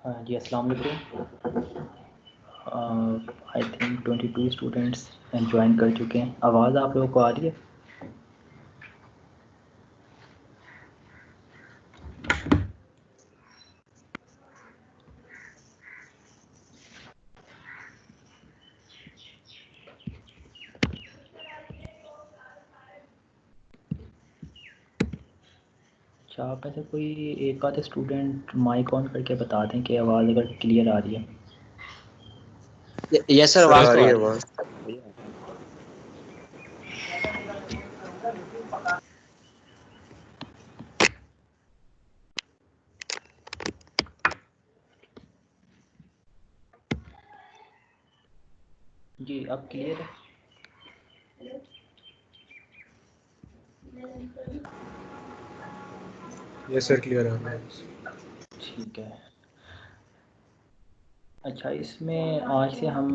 हाँ जी, अस्सलाम वालेकुम। आई थिंक 22 स्टूडेंट्स ज्वाइन कर चुके हैं। आवाज़ आप लोगों को आ रही है? अच्छा, आप में से कोई एक आधे स्टूडेंट माइक ऑन करके बता दें कि आवाज़ अगर क्लियर आ रही है। यस सर, सर आवाज आ तो रही आ है रही है। आवाज। जी, अब क्लियर है? यस सर, क्लियर आ रहा है। ठीक है। अच्छा, इसमें आज से हम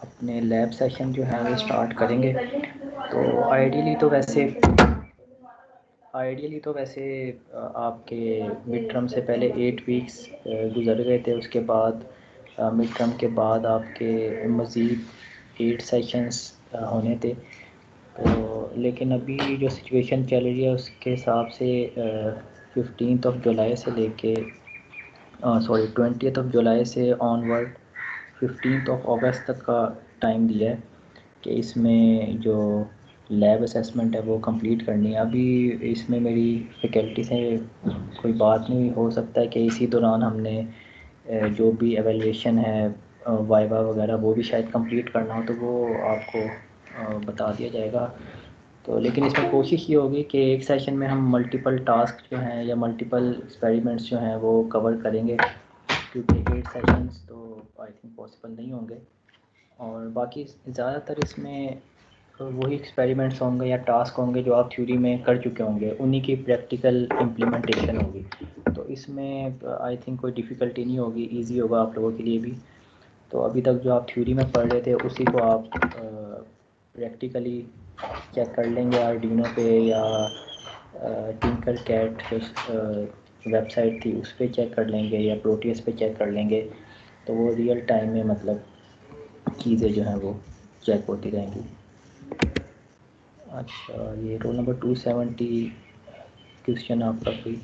अपने लैब सेशन जो है वो स्टार्ट करेंगे। तो आइडियली तो वैसे आपके मिड टर्म से पहले 8 वीक्स गुज़र गए थे। उसके बाद मिड टर्म के बाद आपके मज़ीद 8 सेशंस होने थे। तो लेकिन अभी जो सिचुएशन चल रही है उसके हिसाब से 15 जुलाई से लेके 20 जुलाई से ऑनवर्ड 15 अगस्त तक का टाइम दिया है कि इसमें जो लैब असेसमेंट है वो कंप्लीट करनी है। अभी इसमें मेरी फैकल्टी से कोई बात नहीं हो सकता है कि इसी दौरान हमने जो भी एवेलुएशन है वाइवा वगैरह वो भी शायद कंप्लीट करना हो, तो वो आपको बता दिया जाएगा। तो लेकिन इसमें कोशिश ये होगी कि एक सेशन में हम मल्टीपल टास्क जो हैं या मल्टीपल एक्सपेरिमेंट्स जो हैं वो कवर करेंगे, क्योंकि 8 सेशंस तो आई थिंक पॉसिबल नहीं होंगे। और बाकी ज़्यादातर इसमें वही एक्सपेरिमेंट्स होंगे या टास्क होंगे जो आप थ्योरी में कर चुके होंगे, उन्हीं की प्रैक्टिकल इम्प्लीमेंटेशन होगी। तो इसमें आई थिंक कोई डिफ़िकल्टी नहीं होगी, इजी होगा आप लोगों के लिए भी। तो अभी तक जो आप थ्योरी में पढ़ रहे थे उसी को आप प्रैक्टिकली चेक कर लेंगे आर्डिनो पे, या टिंकर कैट जो वेबसाइट थी उस पर चेक कर लेंगे, या प्रोटियस पे चेक कर लेंगे। तो वो रियल टाइम में मतलब चीज़ें जो हैं वो चेक होती रहेंगी। अच्छा, ये रोल नंबर 270 क्वेश्चन आपका कोई?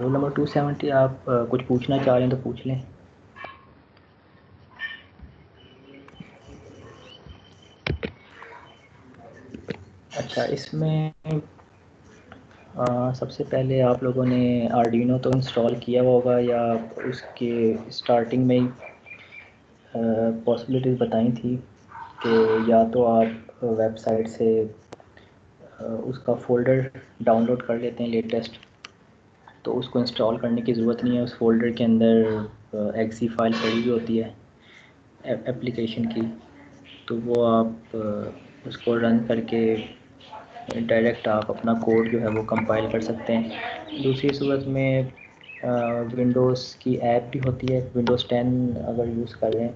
रोल नंबर 270, आप कुछ पूछना चाह रहे हैं तो पूछ लें। अच्छा, इसमें सबसे पहले आप लोगों ने आर्डिनो तो इंस्टॉल किया हुआ होगा, या उसके स्टार्टिंग में ही पॉसिबिलिटीज़ बताई थी कि या तो आप वेबसाइट से उसका फ़ोल्डर डाउनलोड कर लेते हैं लेटेस्ट, तो उसको इंस्टॉल करने की ज़रूरत नहीं है। उस फोल्डर के अंदर एक्सी फाइल पड़ी हुई होती है एप्लीकेशन की, तो वो आप उसको रन करके डायरेक्ट आप अपना कोड जो है वो कंपाइल कर सकते हैं। दूसरी सूरत में विंडोज़ की ऐप भी होती है, विंडोज़ 10 अगर यूज़ कर रहे हैं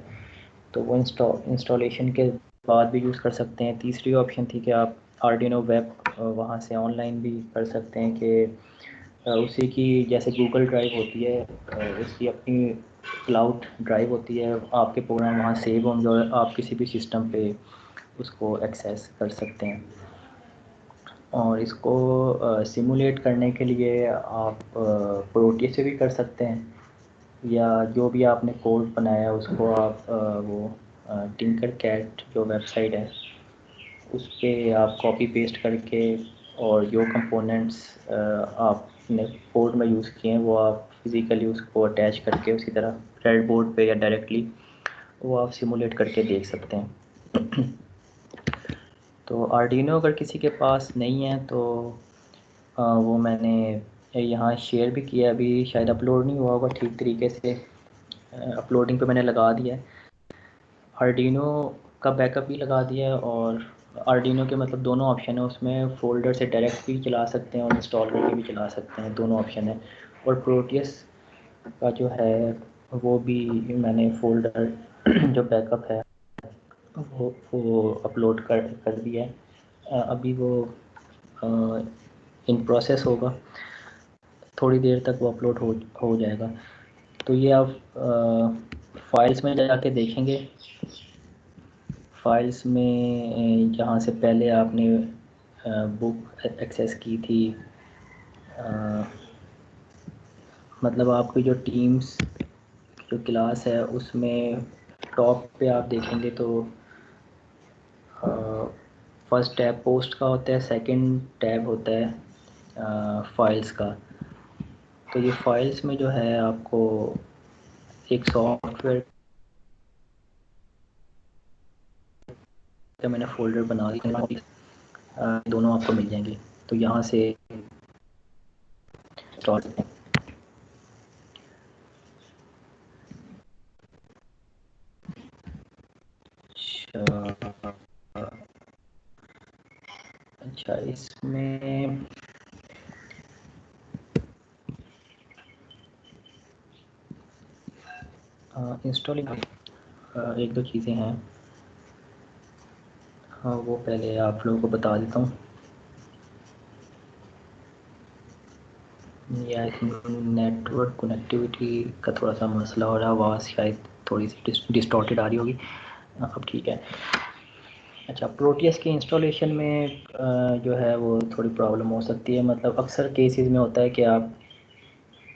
तो वो इंस्टॉलेशन के बाद भी यूज़ कर सकते हैं। तीसरी ऑप्शन थी कि आप आर्डिनो वेब वहाँ से ऑनलाइन भी कर सकते हैं कि उसी की जैसे गूगल ड्राइव होती है, उसकी अपनी क्लाउड ड्राइव होती है, आपके प्रोग्राम वहाँ सेव होंगे और आप किसी भी सिस्टम पे उसको एक्सेस कर सकते हैं। और इसको सिमुलेट करने के लिए आप प्रोटियस से भी कर सकते हैं, या जो भी आपने कोड बनाया उसको आप वो टिंकर कैट जो वेबसाइट है उस पर आप कॉपी पेस्ट करके, और जो कंपोनेंट्स आपने कोड में यूज़ किए हैं वो आप फिज़िकली उसको अटैच करके उसी तरह रेड बोर्ड पे या डायरेक्टली वो आप सिमुलेट करके देख सकते हैं। तो आर्डिनो अगर किसी के पास नहीं है तो वो मैंने यहाँ शेयर भी किया, अभी शायद अपलोड नहीं हुआ होगा ठीक तरीके से। अपलोडिंग पे मैंने लगा दिया है, आर्डिनो का बैकअप भी लगा दिया है। और आर्डिनो के मतलब दोनों ऑप्शन है उसमें, फ़ोल्डर से डायरेक्ट भी चला सकते हैं और इंस्टॉल करके भी चला सकते हैं, दोनों ऑप्शन है। और प्रोटियस का जो है वो भी मैंने फ़ोल्डर जो बैकअप है वो अपलोड कर दिया है। अभी वो इन प्रोसेस होगा, थोड़ी देर तक वो अपलोड हो जाएगा। तो ये आप फाइल्स में जाके देखेंगे, फाइल्स में जहाँ से पहले आपने बुक एक्सेस की थी, मतलब आपकी जो टीम्स जो क्लास है उसमें टॉप पे आप देखेंगे तो फर्स्ट टैब पोस्ट का होता है, सेकंड टैब होता है फाइल्स का। तो ये फाइल्स में जो है आपको एक सॉफ्टवेयर का मैंने फ़ोल्डर बना दिया, दोनों आपको मिल जाएंगे। तो यहाँ से स्टार्ट। अच्छा, इसमें इंस्टॉलिंग एक दो चीज़ें हैं, हाँ वो पहले आप लोगों को बता देता हूँ। या आई थिंक नेटवर्क कनेक्टिविटी का थोड़ा सा मसला हो रहा है, आवाज़ शायद थोड़ी सी डिस्टॉर्टेड आ रही होगी। अब ठीक है। अच्छा, प्रोटियस के इंस्टॉलेशन में जो है वो थोड़ी प्रॉब्लम हो सकती है। मतलब अक्सर केसेस में होता है कि आप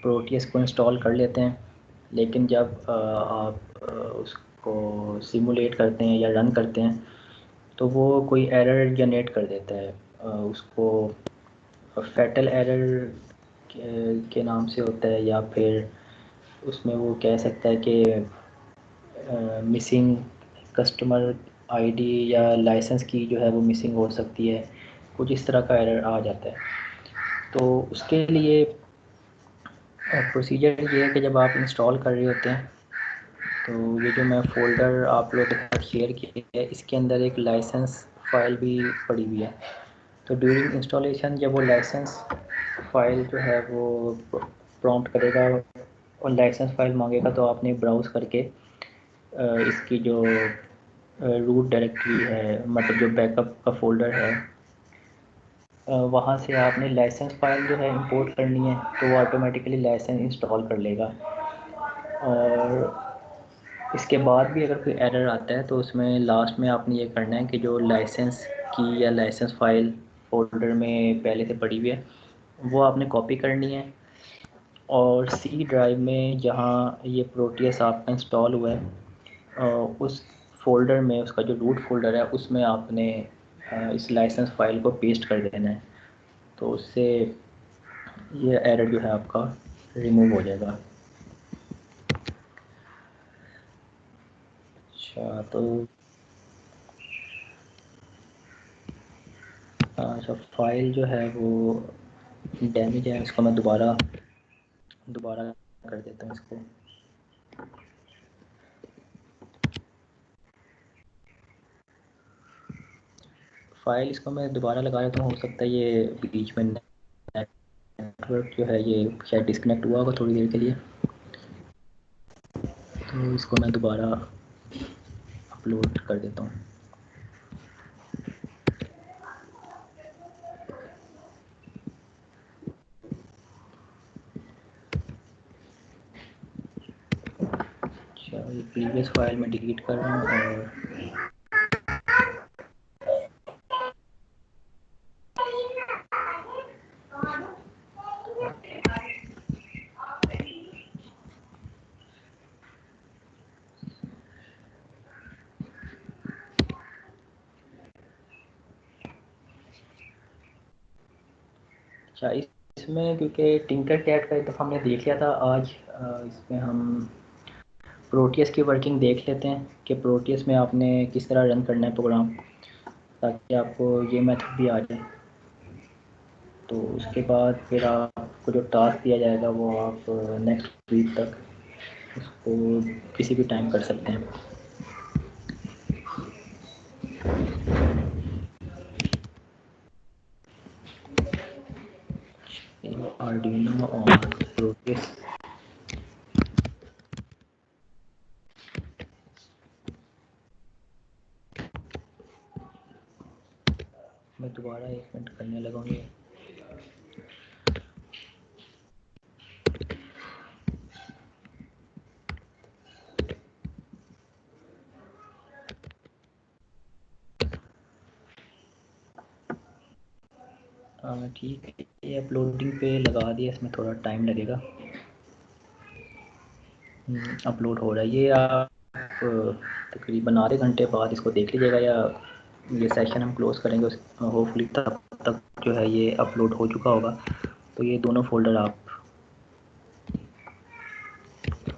प्रोटियस को इंस्टॉल कर लेते हैं, लेकिन जब आप उसको सिमुलेट करते हैं या रन करते हैं तो वो कोई एरर जनरेट कर देता है। उसको फैटल एरर के नाम से होता है, या फिर उसमें वो कह सकता है कि मिसिंग कस्टमर आईडी या लाइसेंस की जो है वो मिसिंग हो सकती है, कुछ इस तरह का एरर आ जाता है। तो उसके लिए प्रोसीजर ये है कि जब आप इंस्टॉल कर रहे होते हैं तो ये जो मैं फ़ोल्डर आप लोगों के साथ शेयर किया है इसके अंदर एक लाइसेंस फ़ाइल भी पड़ी हुई है। तो ड्यूरिंग इंस्टॉलेशन जब वो लाइसेंस फ़ाइल जो है वो प्रॉम्प्ट करेगा और लाइसेंस फ़ाइल मांगेगा, तो आपने ब्राउज़ करके इसकी जो रूट डायरेक्टरी है, मतलब जो बैकअप का फ़ोल्डर है, वहाँ से आपने लाइसेंस फ़ाइल जो है इंपोर्ट करनी है, तो वो ऑटोमेटिकली लाइसेंस इंस्टॉल कर लेगा। और इसके बाद भी अगर कोई एरर आता है तो उसमें लास्ट में आपने ये करना है कि जो लाइसेंस की या लाइसेंस फ़ाइल फ़ोल्डर में पहले से पड़ी हुई है वो आपने कॉपी करनी है, और सी ड्राइव में जहाँ ये प्रोटियस आपका इंस्टॉल हुआ है उस फोल्डर में, उसका जो रूट फोल्डर है उसमें आपने इस लाइसेंस फ़ाइल को पेस्ट कर देना है। तो उससे ये एरर जो है आपका रिमूव हो जाएगा। अच्छा, तो अच्छा, फाइल जो है वो डैमेज है, इसको मैं दोबारा कर देता हूँ इसको। फाइल इसको मैं दोबारा लगा देता हूँ, हो सकता है ये बीच में नेटवर्क जो है ये शायद डिस्कनेक्ट हुआ होगा थोड़ी देर के लिए, तो इसको मैं दोबारा अपलोड कर देता हूँ। अच्छा, ये प्रीवियस फाइल में डिलीट कर रहा हूँ और अच्छा, इसमें क्योंकि टिंकर कैट का एक दफ़ा हमने देख लिया था, आज इसमें हम प्रोटियस की वर्किंग देख लेते हैं कि प्रोटियस में आपने किस तरह रन करना है प्रोग्राम, ताकि आपको ये मेथड भी आ जाए। तो उसके बाद फिर आपको जो टास्क दिया जाएगा वो आप नेक्स्ट वीक तक उसको किसी भी टाइम कर सकते हैं। आर्डिनो और प्रोटियस। मैं दोबारा 1 मिनट करने लगा हूँ ये। हाँ ठीक है, ये अपलोडिंग पे लगा दिया, इसमें थोड़ा टाइम लगेगा। अपलोड हो रहा है ये। आप तकरीबन आधे घंटे बाद इसको देख लीजिएगा, या ये सेशन हम क्लोज़ करेंगे उस होपफुली तब तक जो है ये अपलोड हो चुका होगा। तो ये दोनों फोल्डर आप,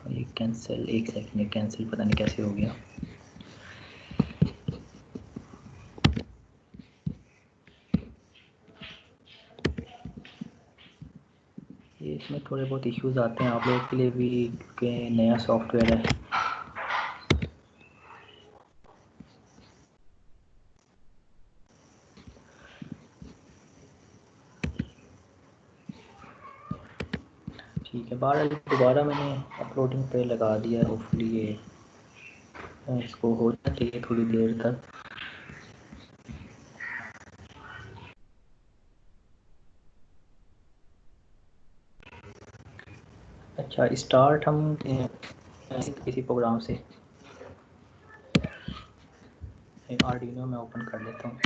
ये कैंसिल, 1 सेकंड, ये कैंसिल पता नहीं कैसे हो गया। ये इसमें थोड़े बहुत इश्यूज आते हैं आप लोगों के लिए भी, क्योंकि नया सॉफ्टवेयर है। ठीक है, बार दोबारा मैंने अपलोडिंग पे लगा दिया, होपफुली ये इसको हो जाना चाहिए थोड़ी देर तक। अच्छा, स्टार्ट हम किसी प्रोग्राम से, आर्डिनो में ओपन कर लेता हूँ।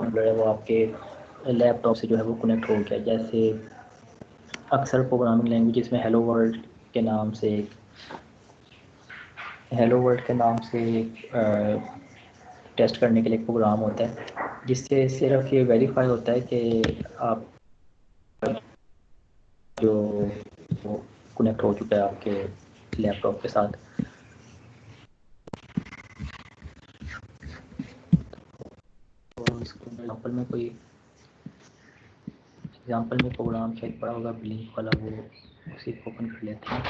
जो है वो आपके लैपटॉप से जो है वो कनेक्ट हो गया। जैसे अक्सर प्रोग्रामिंग लैंग्वेजेस में हेलो वर्ल्ड के नाम से, हेलो वर्ल्ड के नाम से टेस्ट करने के लिए एक प्रोग्राम होता है, जिससे सिर्फ ये वेरीफाई होता है कि आप जो कनेक्ट हो चुका है आपके लैपटॉप के साथ। तो इसको एग्जांपल में प्रोग्राम शायद पड़ा होगा ब्लिंक वाला, वो उसी को ओपन कर लेते हैं।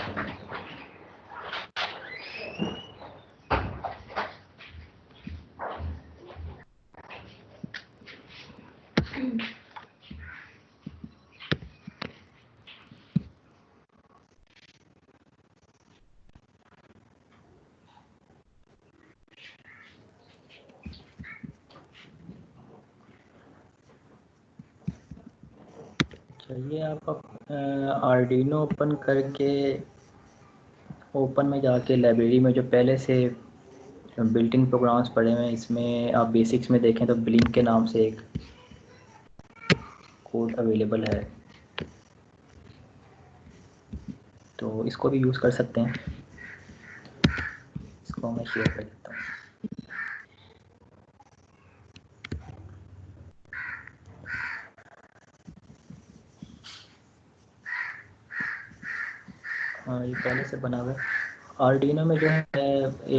चलिए, आप आर्डिनो ओपन करके, ओपन में जाके लाइब्रेरी में जो पहले से बिल्ट इन प्रोग्राम्स पड़े हुए हैं, इसमें आप बेसिक्स में देखें तो ब्लिंक के नाम से एक कोड अवेलेबल है, तो इसको भी यूज़ कर सकते हैं। इसको मैं शेयर कर देता हूँ। हाँ, ये पहले से बना हुआ है। आर्डिनो में जो है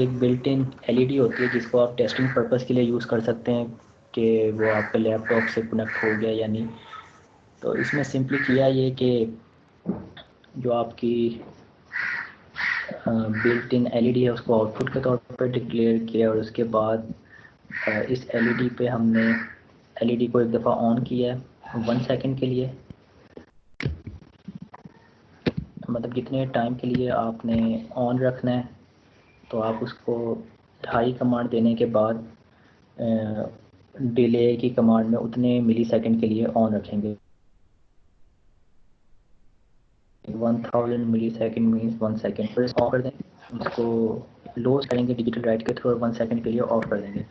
एक बिल्ट इन एलईडी होती है, जिसको आप टेस्टिंग पर्पस के लिए यूज़ कर सकते हैं कि वो आपके लैपटॉप से कनेक्ट हो गया या नहीं। तो इसमें सिंपली किया ये कि जो आपकी बिल्ट इन एलईडी है उसको आउटपुट के तौर पर डिक्लेयर किया, और उसके बाद इस एलईडी पे हमने एलईडी को एक दफ़ा ऑन किया है 1 सेकंड के लिए। मतलब जितने टाइम के लिए आपने ऑन रखना है, तो आप उसको हाई कमांड देने के बाद डिले की कमांड में उतने मिली सेकंड के लिए ऑन रखेंगे। 1000 मिली सेकंड मीन्स 1 सेकंड, फिर इसको ऑफ कर देंगे। इसको लॉस करेंगे डिजिटल राइट के थ्रू और 1 सेकंड के लिए ऑफ कर देंगे।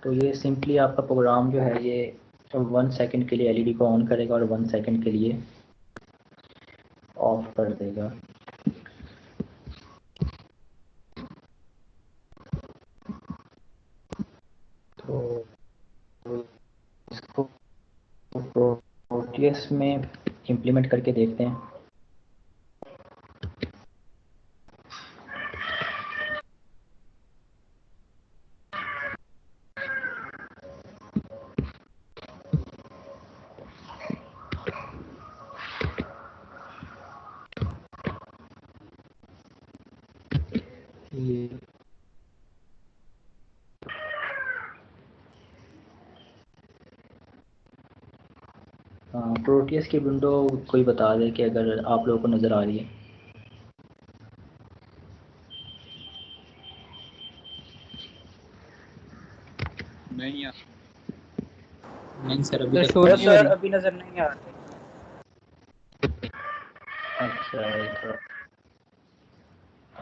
तो ये सिंपली आपका प्रोग्राम जो है ये 1 सेकंड के लिए एलईडी को ऑन करेगा और 1 सेकंड के लिए ऑफ कर देगा। तो इसको प्रोटियस में इम्प्लीमेंट करके देखते हैं। ये प्रोटियस की विंडो कोई बता दे कि अगर आप लोगों को नज़र आ रही है। नहीं यार, नहीं सर अभी तक शो नहीं हो सर रही। अभी नजर नहीं आ रही।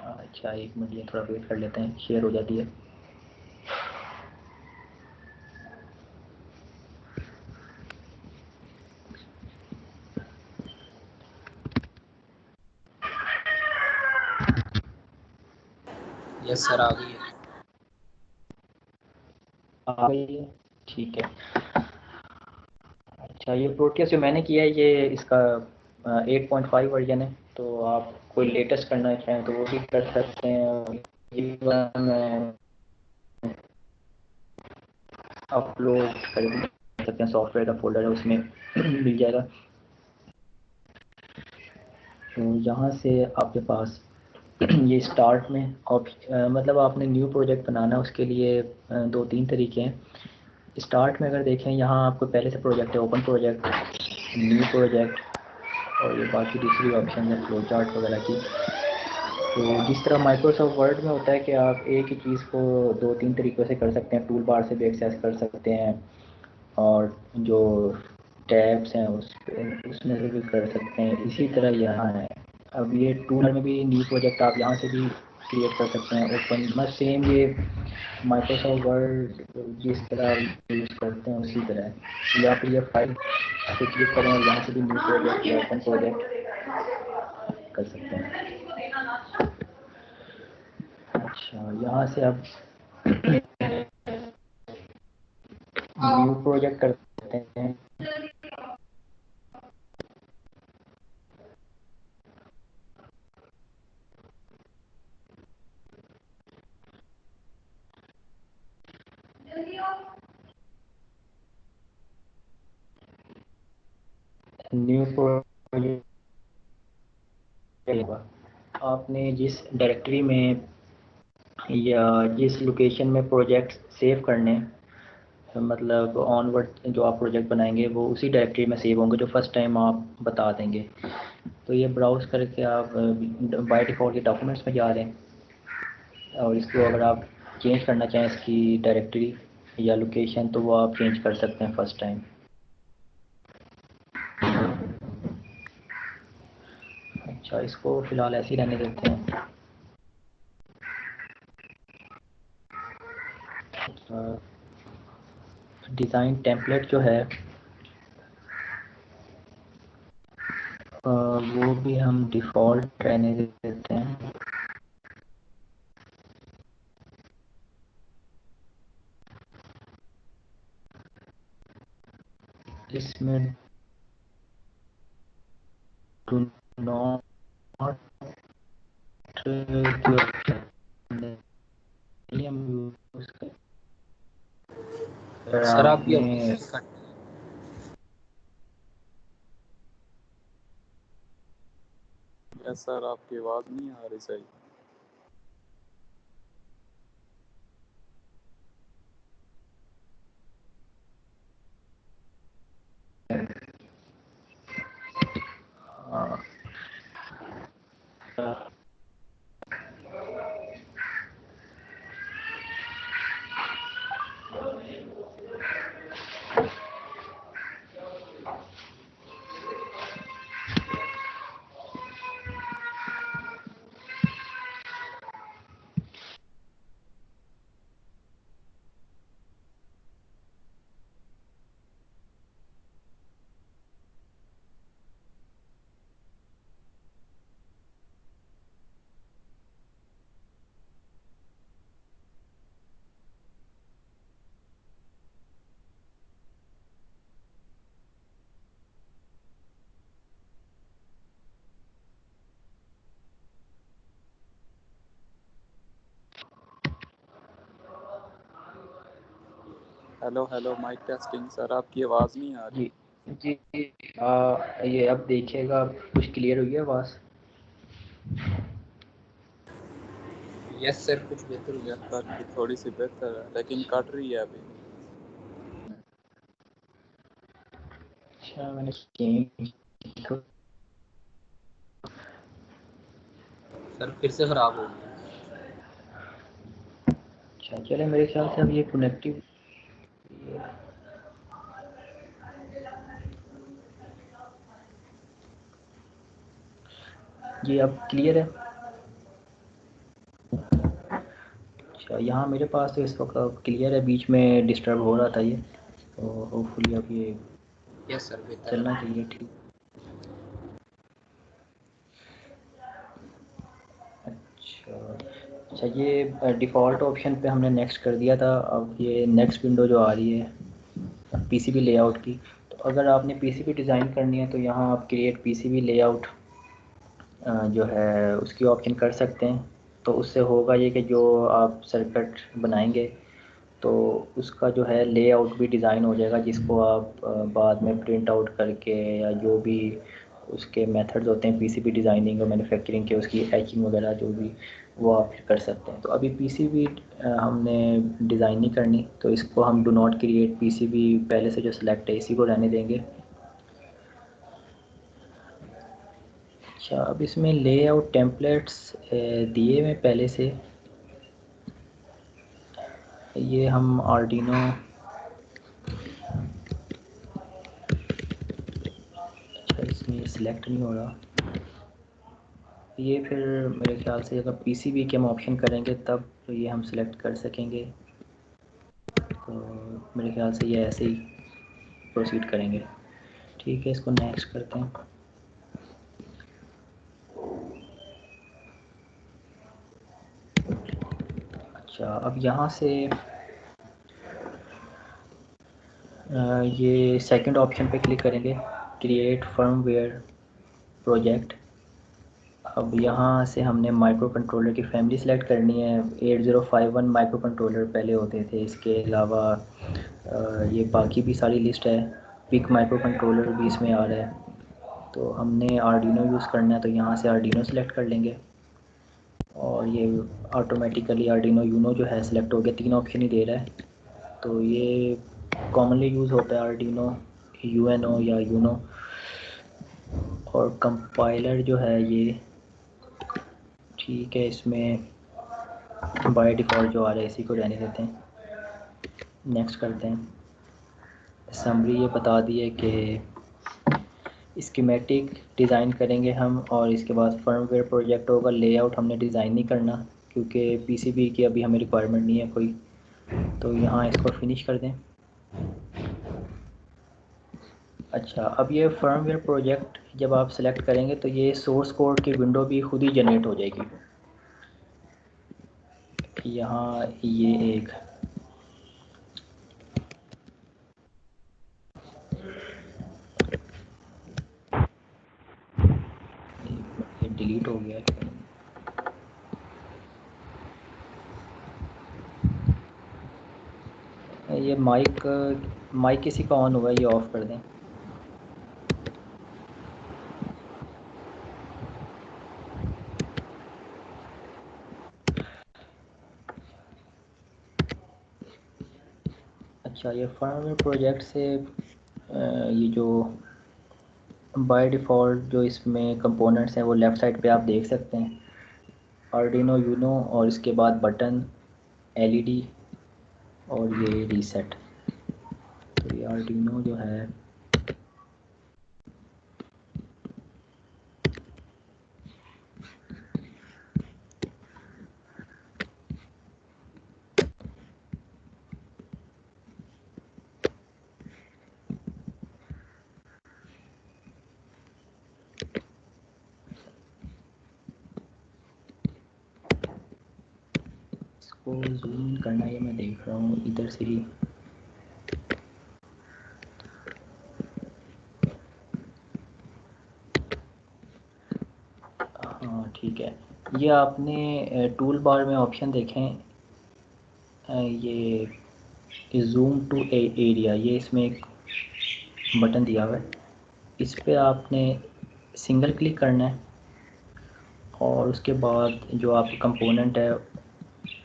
अच्छा एक मिनट, ये थोड़ा वेट कर लेते हैं, शेयर हो जाती है। यस सर आ गई है। आ गई है, ठीक है। अच्छा ये प्रोटियस जो मैंने किया है ये इसका 8.5 वर्जन है, तो आप कोई लेटेस्ट करना चाहें तो वो भी कर सकते हैं। ये वाला मैं अपलोड कर सकते हैं, सॉफ्टवेयर का फोल्डर है उसमें मिल जाएगा। तो यहाँ से आपके पास ये स्टार्ट में मतलब आपने न्यू प्रोजेक्ट बनाना है, उसके लिए दो तीन तरीके हैं। स्टार्ट में अगर देखें, यहाँ आपको पहले से प्रोजेक्ट है, ओपन प्रोजेक्ट, न्यू प्रोजेक्ट, और ये बाकी दूसरी ऑप्शन है फ्लो चार्ट वगैरह की। तो जिस तरह माइक्रोसॉफ्ट वर्ड में होता है कि आप एक ही चीज़ को दो तीन तरीक़ों से कर सकते हैं, टूल बार से भी एक्सेस कर सकते हैं और जो टैब्स हैं उसमें से भी कर सकते हैं, इसी तरह यहाँ है। अब ये टूल में भी न्यू प्रोजेक्ट आप यहाँ से भी क्रिएट कर सकते हैं, ओपन बस सेम ये माइक्रोसॉफ्ट वर्ड जिस तरह यूज़ करते हैं उसी तरह है। या फिर ये फाइल पे क्लिक करें और यहाँ से भी न्यू प्रोजेक्ट या ओपन प्रोजेक्ट कर सकते हैं। अच्छा यहाँ से अब न्यू प्रोजेक्ट कर सकते हैं। न्यू प्रोजेक्ट आपने जिस डायरेक्टरी में या जिस लोकेशन में प्रोजेक्ट सेव करने, मतलब ऑनवर्ड जो आप प्रोजेक्ट बनाएंगे वो उसी डायरेक्टरी में सेव होंगे जो फर्स्ट टाइम आप बता देंगे। तो ये ब्राउज़ करके आप बाय डिफ़ॉल्ट के डॉक्यूमेंट्स में जा रहे हैं और इसको अगर आप चेंज करना चाहें इसकी डायरेक्टरी या लोकेशन तो वो आप चेंज कर सकते हैं फर्स्ट टाइम। अच्छा इसको फ़िलहाल ऐसे ही रहने देते हैं। डिज़ाइन टेम्पलेट जो है वो भी हम डिफ़ॉल्ट रहने देते हैं। इसमें डू नॉट सर आपकी आपने आवाज़ कट यस सर आपकी आवाज नहीं आ रही सही। Hello hello mike testing sir आपकी आवाज नहीं आ रही। जी जी ये अब देखिएगा कुछ क्लियर हुई है आवाज़। यस सर, कुछ बेहतर हो गया। आपकी थोड़ी सी बेहतर है लेकिन कट रही है अभी। अच्छा मैंने गेम, सर फिर से खराब हो गया। अच्छा चले मेरे ख्याल से अब ये कनेक्टिव, ये अब क्लियर है। अच्छा यहाँ मेरे पास तो इस वक्त क्लियर है, बीच में डिस्टर्ब हो रहा था ये, तो होपफुली अब ये यस सर, बेहतर चलना है। चाहिए ठीक। अच्छा अच्छा, ये डिफ़ॉल्ट ऑप्शन पे हमने नेक्स्ट कर दिया था। अब ये नेक्स्ट विंडो जो आ रही है पीसीबी लेआउट की, तो अगर आपने पीसीबी डिज़ाइन करनी है तो यहाँ आप क्रिएट पीसीबी लेआउट जो है उसकी ऑप्शन कर सकते हैं। तो उससे होगा ये कि जो आप सर्किट बनाएंगे तो उसका जो है लेआउट भी डिज़ाइन हो जाएगा, जिसको आप बाद में प्रिंट आउट करके या जो भी उसके मेथड्स होते हैं पीसीबी डिज़ाइनिंग और मैन्युफैक्चरिंग के, उसकी एचिंग वगैरह जो भी, वो आप कर सकते हैं। तो अभी पीसीबी हमने डिज़ाइन नहीं करनी, तो इसको हम डू नॉट क्रिएट पीसीबी पहले से जो सिलेक्ट है इसी को रहने देंगे। अच्छा अब इसमें लेआउट टेम्पलेट्स दिए हुए पहले से, ये हम आर्डिनो, अच्छा इसमें सिलेक्ट नहीं हो रहा ये, फिर मेरे ख्याल से अगर पीसीबी के हम ऑप्शन करेंगे तब तो ये हम सिलेक्ट कर सकेंगे। तो मेरे ख्याल से ये ऐसे ही प्रोसीड करेंगे। ठीक है, इसको नेक्स्ट करते हैं। अच्छा अब यहाँ से ये सेकंड ऑप्शन पे क्लिक करेंगे, क्रिएट फर्मवेयर प्रोजेक्ट। अब यहाँ से हमने माइक्रो कंट्रोलर की फैमिली सेलेक्ट करनी है। 8051 माइक्रो कंट्रोलर पहले होते थे, इसके अलावा ये बाकी भी सारी लिस्ट है। पिक माइक्रो कंट्रोलर भी इसमें आ रहा है। तो हमने आर्डिनो यूज़ करना है तो यहाँ से आर्डिनो सेलेक्ट कर लेंगे और ये ऑटोमेटिकली आर्डिनो यूनो जो है सिलेक्ट हो गया, 3 ऑप्शन ही दे रहा है। तो ये कॉमनली यूज़ होता है आर्डिनो यूएनओ या यूनो। और कंपाइलर जो है ये ठीक है, इसमें बाय डिफ़ॉल्ट जो आ रहा है इसी को रहने देते हैं। नेक्स्ट करते हैं। समरी ये बता दी है कि स्कीमेटिक डिज़ाइन करेंगे हम, और इसके बाद फर्मवेयर प्रोजेक्ट होगा। लेआउट हमने डिज़ाइन नहीं करना क्योंकि पीसीबी की अभी हमें रिक्वायरमेंट नहीं है कोई, तो यहाँ इसको फिनिश कर दें। अच्छा अब ये फर्मवेयर प्रोजेक्ट जब आप सेलेक्ट करेंगे तो ये सोर्स कोड की विंडो भी खुद ही जनरेट हो जाएगी। यहाँ ये एक डिलीट हो गया ये माइक, माइक किसी का ऑन हुआ है, ये ऑफ़ कर दें। अच्छा ये फर्मवेयर प्रोजेक्ट से ये जो बाय डिफ़ॉल्ट जो इसमें कंपोनेंट्स हैं वो लेफ़्ट साइड पे आप देख सकते हैं, आर्डिनो यूनो और इसके बाद बटन, एलईडी और ये रीसेट। तो ये आर्डिनो जो है इसको जूम इन करना है, मैं देख रहा हूँ इधर से ही। हाँ ठीक है, ये आपने टूल बार में ऑप्शन देखें, ये जूम टू एरिया, ये इसमें एक बटन दिया हुआ है, इस पर आपने सिंगल क्लिक करना है और उसके बाद जो आपकी कंपोनेंट है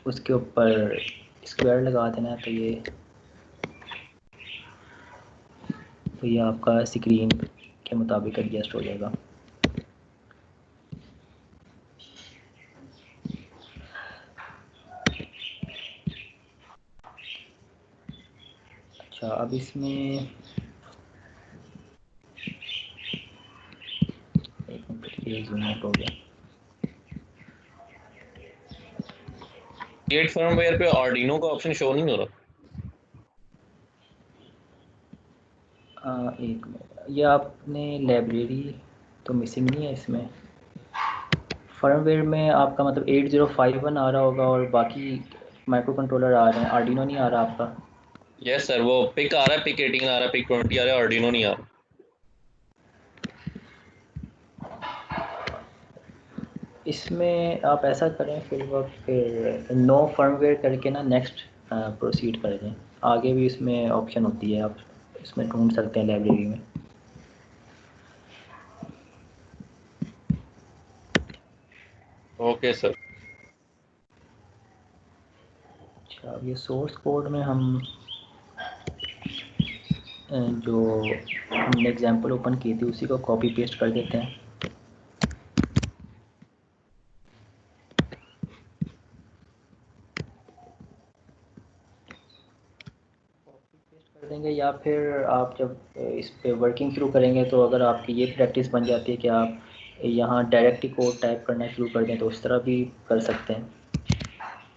उसके ऊपर स्क्वायर लगा देना है, तो ये आपका स्क्रीन के मुताबिक एडजस्ट हो जाएगा। अच्छा, अब इसमें एक मिनट, ये जूम आउट हो गया। क्रिएट फर्मवेयर पे आर्डिनो का ऑप्शन शो नहीं हो रहा। एक मिनट, ये आपने लाइब्रेरी तो मिसिंग नहीं है इसमें। फर्मवेयर में आपका मतलब 8051 आ रहा होगा और बाकी माइक्रो कंट्रोलर आ रहे हैं, आर्डिनो नहीं आ रहा आपका। यस सर, वो पिक आ रहा है, पिक 18 आ रहा है, पिक 20 आ रहा है, आर्डिनो नहीं आ रहा। इसमें आप ऐसा करें फिर नो फर्मवेयर करके ना नेक्स्ट प्रोसीड कर दें। आगे भी इसमें ऑप्शन होती है, आप इसमें ढूंढ सकते हैं लाइब्रेरी में। Okay sir. अच्छा, अब ये सोर्स कोड में हम जो हमने एग्जांपल ओपन की थी उसी को कॉपी पेस्ट कर देते हैं। कॉपी पेस्ट कर देंगे, या फिर आप जब इस पे वर्किंग शुरू करेंगे तो अगर आपकी ये प्रैक्टिस बन जाती है कि आप यहाँ डायरेक्ट ही कोड टाइप करना शुरू कर दें तो उस तरह भी कर सकते हैं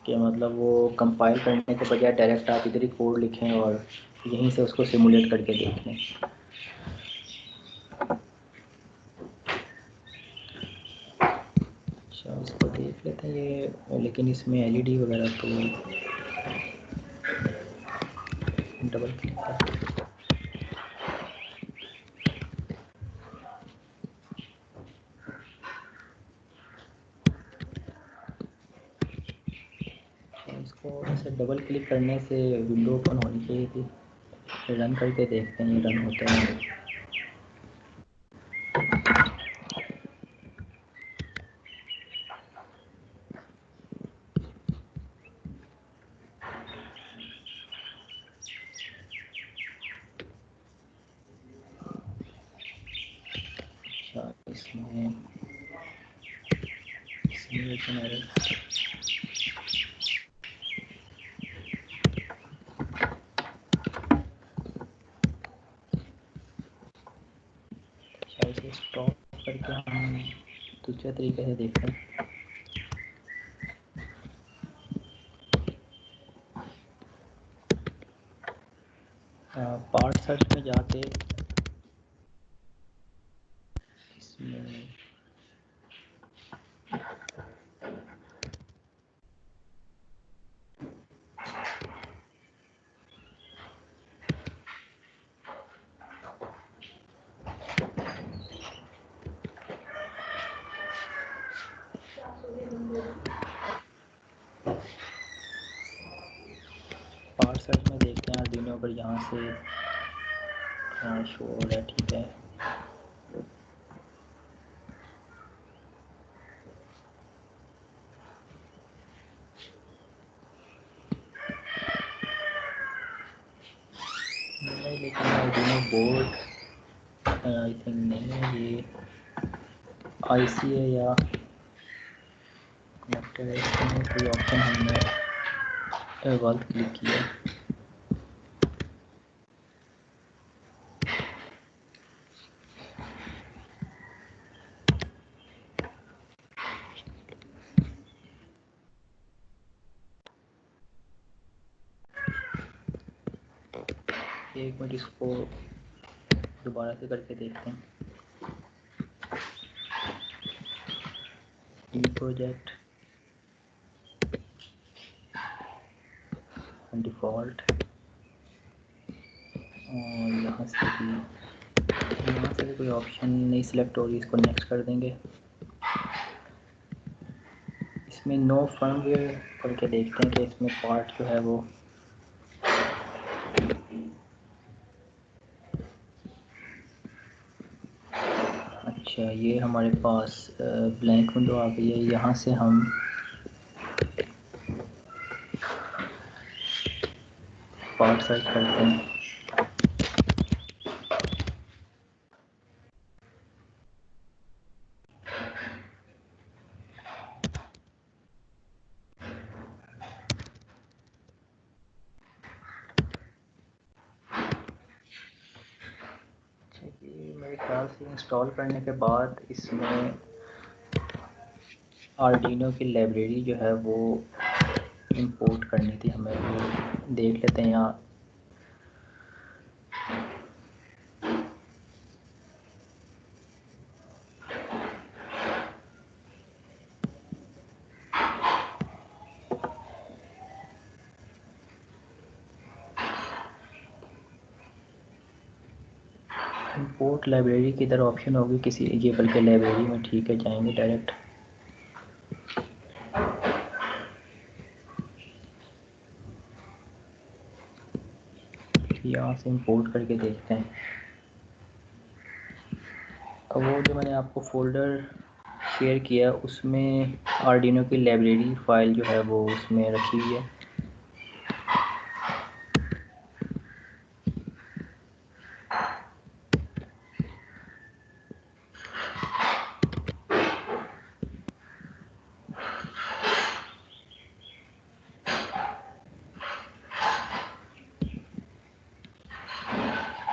कि मतलब वो कंपाइल करने के बजाय डायरेक्ट आप इधर ही कोड लिखें और यहीं से उसको सिमुलेट करके देख लें। अच्छा, इसको देख लेते हैं ये, लेकिन इसमें एलईडी वगैरह तो डबल क्लिक कर। इसको ऐसे डबल क्लिक करने से विंडो ओपन होनी चाहिए थी। रन करके देखते हैं ये रन होता है। अच्छा, इसमें सिमुलेशन एरर। अच्छा, इसे स्टॉप करके हम दूसरे तरीके से देखते हैं। पार्ट सर्च में जाके इसमें पार्ट सर्च में देखते हैं आर्डिनो, अगर यहाँ से हाँ शो हो रहा है, ठीक है। नहीं, लेकिन आर्डिनो बोर्ड आई थिंक नहीं है, ये आईसी है या कनेक्टेड है, इसमें कोई ऑप्शन हमने गलत क्लिक किया। एक मिनट, इसको दोबारा से करके देखते हैं। ई प्रोजेक्ट डिफ़ॉल्ट, और यहाँ से भी कोई ऑप्शन नहीं सिलेक्ट हो रही, इसको नेक्स्ट कर देंगे। इसमें नो फर्मवेयर करके देखते हैं कि इसमें पार्ट जो है वो अच्छा, ये हमारे पास ब्लैंक विंडो आ गई है। यहाँ से हम सर्च करते हैं। ये मेरे ख्याल से इंस्टॉल करने के बाद इसमें आर्डिनो की लाइब्रेरी जो है वो इंपोर्ट करनी थी हमें, वो देख लेते हैं यहाँ। इंपोर्ट लाइब्रेरी की इधर ऑप्शन होगी किसी, ये बल्कि लाइब्रेरी में ठीक है, जाएंगे डायरेक्ट। यहाँ से इंपोर्ट करके देखते हैं। अब वो जो मैंने आपको फ़ोल्डर शेयर किया उसमें आर्डिनो की लाइब्रेरी फ़ाइल जो है वो उसमें रखी हुई है।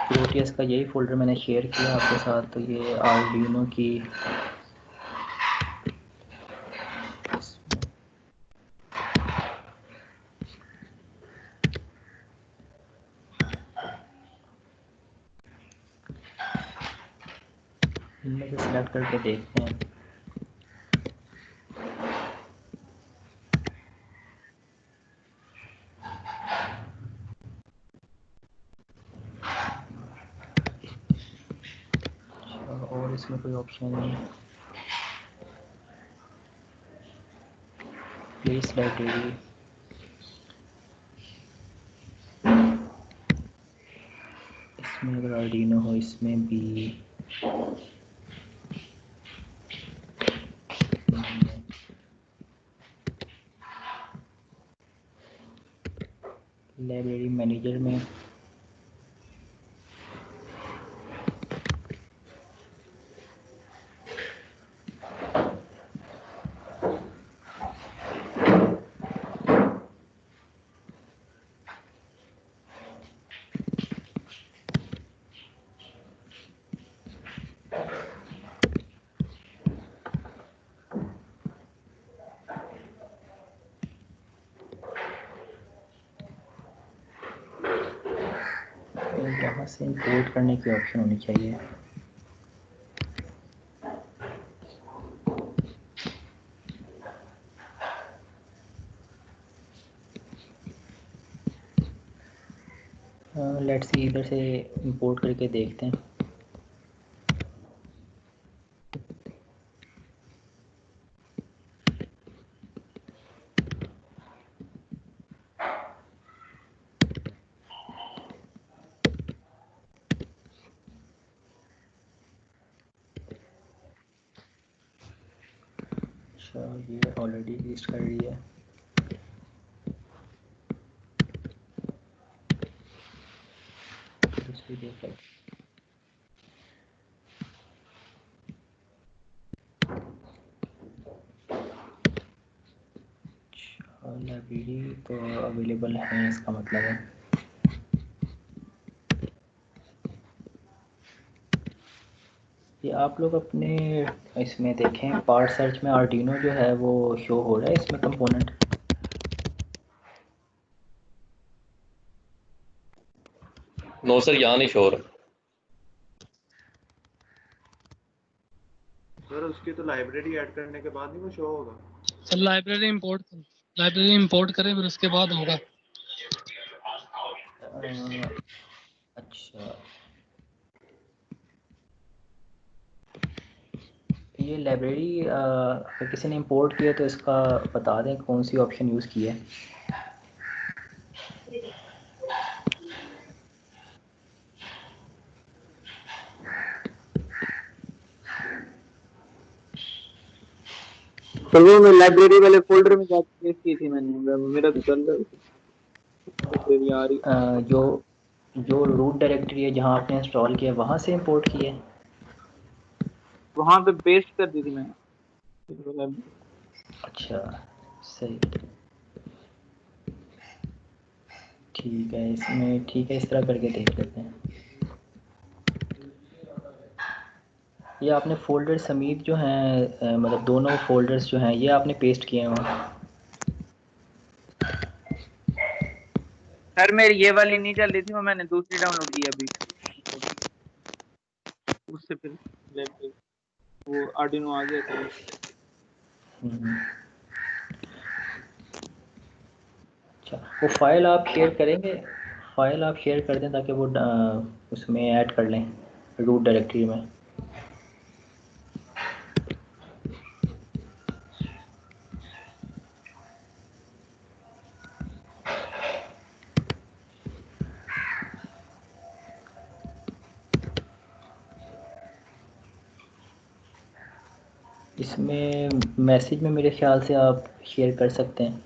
प्रोटियस का यही फ़ोल्डर मैंने शेयर किया आपके साथ। तो ये आर्डिनो की इनमें से सिलेक्ट करके देखते हैं। और इसमें कोई ऑप्शन नहीं, प्लेस लाइब्रेरी। इसमें अगर आर्डिनो हो इसमें भी लाइब्रेरी मैनेजर में यहाँ से इंपोर्ट करने की ऑप्शन होनी चाहिए। लेट्स सी, इधर से इंपोर्ट करके देखते हैं। अच्छा, ये ऑलरेडी लिस्ट कर रही है। दूसरी देख लेते हैं। लाइब्रेरी तो अवेलेबल है, इसका मतलब है। ये आप लोग अपने इसमें देखें, पार्ट सर्च में आर्डिनो जो है वो शो हो रहा है इसमें कंपोनेंट। नो सर, यहाँ नहीं शोर। सर उसकी तो लाइब्रेरी ऐड करने के बाद ही वो शो होगा। सर लाइब्रेरी इंपोर्ट करें फिर उसके बाद होगा। अच्छा, ये लाइब्रेरी अगर किसी ने इंपोर्ट किया तो इसका बता दें कौन सी ऑप्शन यूज़ की है। तो वो मैं लाइब्रेरी वाले फोल्डर में जाके पेस्ट की थी मैंने, मेरा तो चल रहा है। तेरी आ रही जो जो रूट डायरेक्टरी है जहाँ आपने इंस्टॉल किया वहाँ से इंपोर्ट किया है? वहां पे पेस्ट कर दी थी मैंने। अच्छा, सही, ठीक है। इसमें ठीक है, इस तरह करके देख लेते हैं। ये आपने फोल्डर समीत जो हैं मतलब दोनों फोल्डर्स जो हैं ये आपने पेस्ट किए हैं वहाँ? सर मेरी ये वाली नहीं चल रही थी, वो मैंने दूसरी डाउनलोड की अभी, उससे फिर वो आर्डिनो आ गया था। हम्म। अच्छा, वो फाइल आप शेयर करेंगे? फाइल आप शेयर कर दें ताकि वो उसमें ऐड कर लें रूट डायरेक्टरी में। इसमें मैसेज में मेरे ख्याल से आप शेयर कर सकते हैं।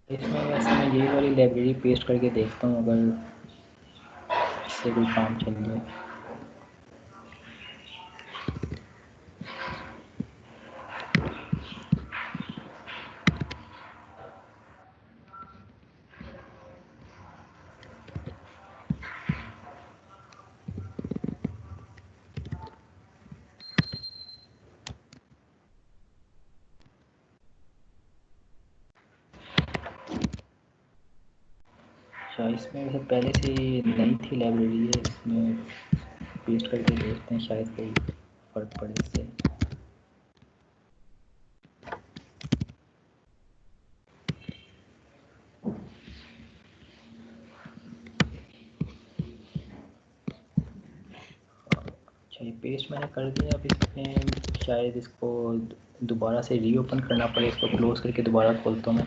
इसमें वैसे मैं यही वाली लाइब्रेरी पेस्ट करके देखता हूँ अगर इससे कोई काम चल जाए। अच्छा, इसमें वैसे पहले से नई थी लाइब्रेरी है, इसमें पेस्ट करके देखते हैं शायद कोई फ़र्क पड़े इससे। अच्छा, ये पेस्ट मैंने कर दिया। अब इसमें शायद इसको दोबारा से रीओपन करना पड़े। इसको क्लोज़ करके दोबारा खोलता हूँ मैं।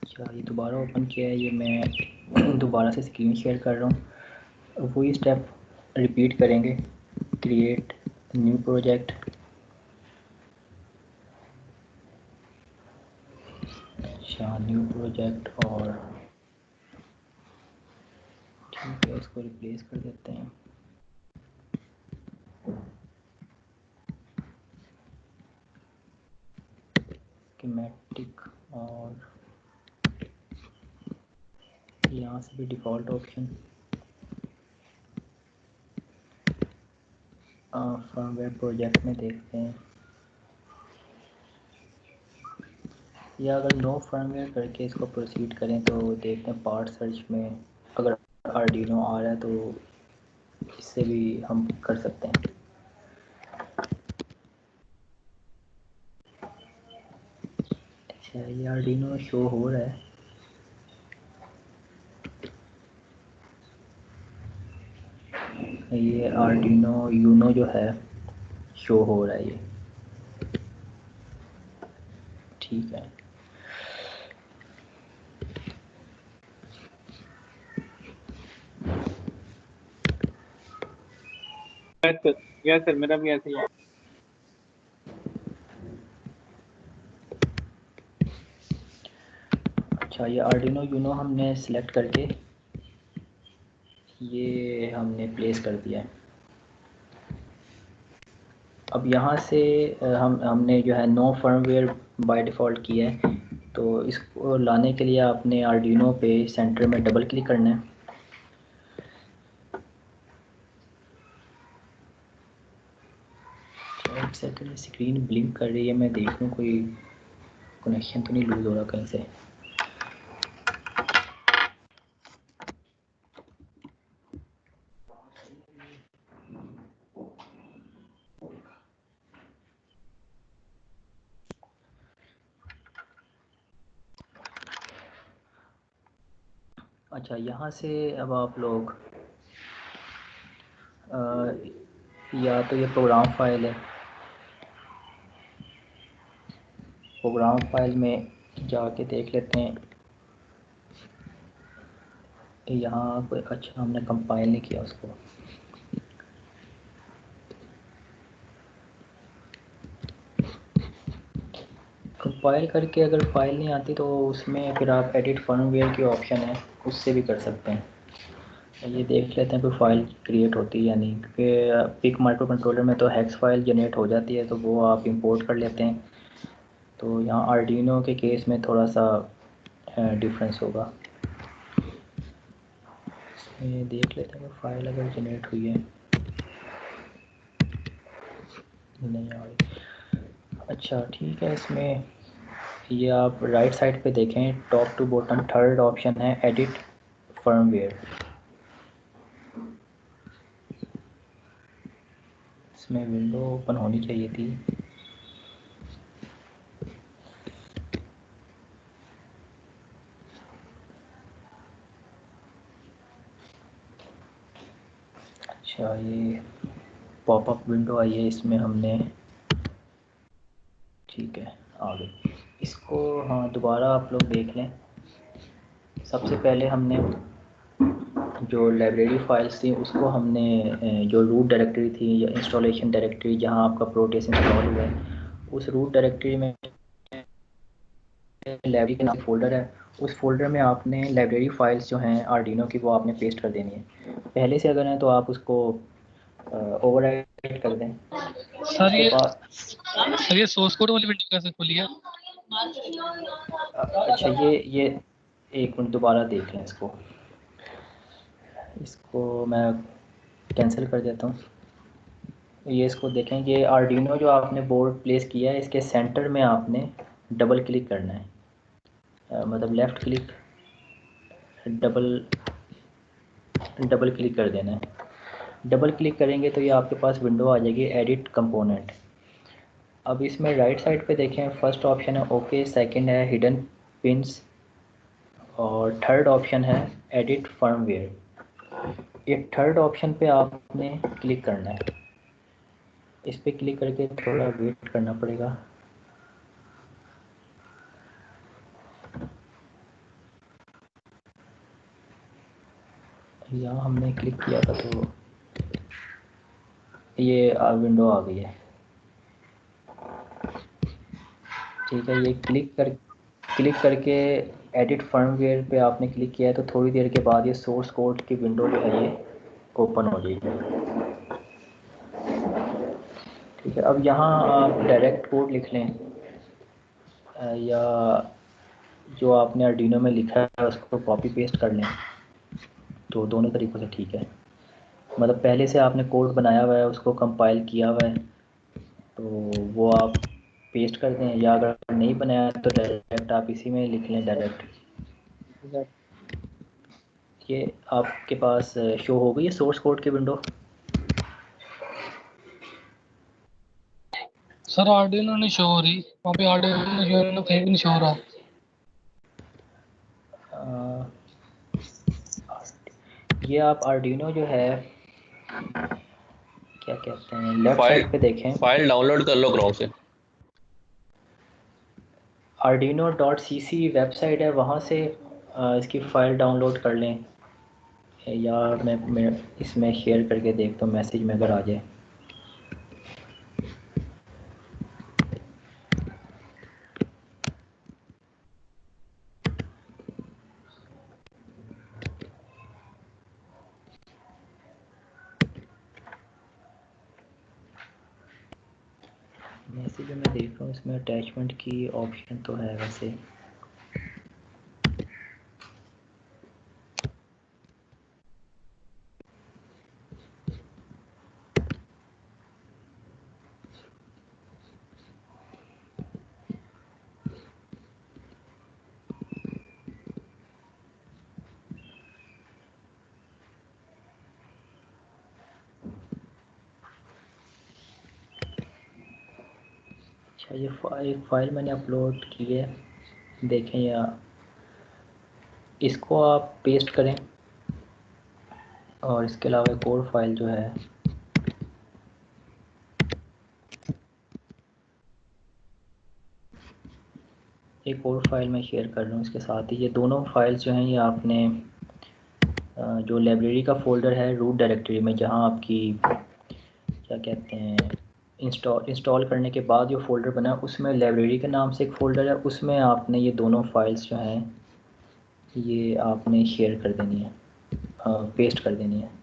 अच्छा, ये दोबारा ओपन किया है। ये मैं दोबारा से स्क्रीन शेयर कर रहा हूँ। वही स्टेप रिपीट करेंगे। Create new project. अच्छा, न्यू प्रोजेक्ट, और ठीक है इसको रिप्लेस कर देते हैं। स्कीमेटिक, और यहाँ से भी डिफ़ॉल्ट ऑप्शन फर्मवेयर प्रोजेक्ट में देखते हैं। या अगर नो फर्मवेयर करके इसको प्रोसीड करें तो देखते हैं पार्ट सर्च में अगर आर्डिनो आ रहा है तो इससे भी हम कर सकते हैं। अच्छा, ये आर्डिनो शो हो रहा है। ये आर्डिनो यूनो जो है शो हो रहा है ये, ठीक है। यस सर, मेरा भी ऐसे ही है। अच्छा, ये आर्डिनो यूनो हमने सेलेक्ट करके ये हमने प्लेस कर दिया है। अब यहाँ से हमने जो है नो फर्मवेयर बाय डिफ़ॉल्ट किया है, तो इसको लाने के लिए आपने आर्डिनो पे सेंटर में डबल क्लिक करना है। एक सेकंड। इधर स्क्रीन ब्लिंक कर रही है, मैं देख लूँ कोई कनेक्शन तो नहीं लूज़ हो रहा कहीं से। अच्छा, यहाँ से अब आप लोग या तो ये प्रोग्राम फाइल है, प्रोग्राम फाइल में जाके देख लेते हैं। यहाँ कोई, अच्छा हमने कंपाइल नहीं किया उसको। कंपाइल करके अगर फाइल नहीं आती तो उसमें फिर आप एडिट फर्मवेयर की ऑप्शन है, उससे भी कर सकते हैं। ये देख लेते हैं कोई फ़ाइल क्रिएट होती है या नहीं, क्योंकि पिक माइक्रो कंट्रोलर में तो हेक्स फाइल जनरेट हो जाती है, तो वो आप इंपोर्ट कर लेते हैं। तो यहाँ आर्डिनो के केस में थोड़ा सा डिफरेंस होगा। इसमें देख लेते हैं कि फ़ाइल अगर जनरेट हुई है, नहीं आ रही। अच्छा ठीक है, इसमें ये आप राइट साइड पे देखें, top to bottom third option है एडिट फर्मवेयर। इसमें विंडो ओपन होनी चाहिए थी। अच्छा, ये पॉपअप विंडो आई है, इसमें हमने, ठीक है आ गई। इसको हाँ दोबारा आप लोग देख लें। सबसे पहले हमने जो लाइब्रेरी फाइल्स थी उसको हमने जो रूट डायरेक्टरी थी या इंस्टॉलेशन डायरेक्टरी जहाँ आपका प्रोटेस इंस्टॉल हुआ है, उस रूट डायरेक्टरी में लाइब्रेरी के नाम फोल्डर है, उस फोल्डर में आपने लाइब्रेरी फाइल्स जो हैं आर्डिनो की वो आपने पेस्ट कर देनी है। पहले से अगर है तो आप उसको ओवरराइट कर दें। सर उसके बाद ये सोर्स कोड वाली विंडो कैसे खुली है? अच्छा ये एक मिनट दोबारा देख लें इसको। इसको मैं कैंसिल कर देता हूँ। ये इसको देखें, ये आर्डिनो जो आपने बोर्ड प्लेस किया है इसके सेंटर में आपने डबल क्लिक करना है, मतलब left click double double click कर देना है। डबल क्लिक करेंगे तो ये आपके पास विंडो आ जाएगी एडिट कंपोनेंट। अब इसमें राइट साइड पे देखें, फर्स्ट ऑप्शन है ओके, सेकंड है हिडन पिंस और थर्ड ऑप्शन है एडिट फर्मवेयर। ये थर्ड ऑप्शन पे आपने क्लिक करना है। इस पे क्लिक करके थोड़ा वेट करना पड़ेगा। यहाँ हमने क्लिक किया था तो ये विंडो आ गई है। ठीक है, ये क्लिक करके एडिट फर्मवेयर पे आपने क्लिक किया है तो थोड़ी देर के बाद ये सोर्स कोड की विंडो जो है ये ओपन हो जाएगी। ठीक है, अब यहाँ आप डायरेक्ट कोड लिख लें या जो आपने आर्डिनो में लिखा है उसको कॉपी पेस्ट कर लें, तो दोनों तरीक़ों से ठीक है। मतलब पहले से आपने कोड बनाया हुआ है, उसको कंपाइल किया हुआ है, तो वो आप पेस्ट कर दें, या अगर नहीं बनाया तो डायरेक्ट आप इसी में लिख लें डायरेक्ट। ये आपके पास शो हो गई है सोर्स कोड की विंडो। सर आर्डिनो नहीं शो हो रही, वहाँ पे आर्डिनो कहीं भी नहीं शो हो रहा। ये आप आर्डिनो जो है क्या कहते हैं, लेफ़्ट फाइल साइड पे देखें, फाइल डाउनलोड कर लो क्रोम से। arduino.cc वेबसाइट है, वहाँ से इसकी फ़ाइल डाउनलोड कर लें, या मैं इसमें शेयर करके देखता हूँ मैसेज में अगर आ जाए। मैसेज में मैं देख रहा हूँ, इसमें अटैचमेंट की ऑप्शन तो है वैसे। अच्छा, ये एक फ़ाइल मैंने अपलोड की है, देखें, या इसको आप पेस्ट करें, और इसके अलावा एक और फाइल जो है, एक और फाइल मैं शेयर कर रहा हूँ इसके साथ ही। ये दोनों फाइल्स जो हैं ये आपने जो लाइब्रेरी का फ़ोल्डर है रूट डायरेक्टरी में, जहाँ आपकी क्या कहते हैं इंस्टॉल करने के बाद जो फ़ोल्डर बना है उसमें लाइब्रेरी के नाम से एक फ़ोल्डर है, उसमें आपने ये दोनों फाइल्स जो हैं ये आपने शेयर कर देनी है, पेस्ट कर देनी है।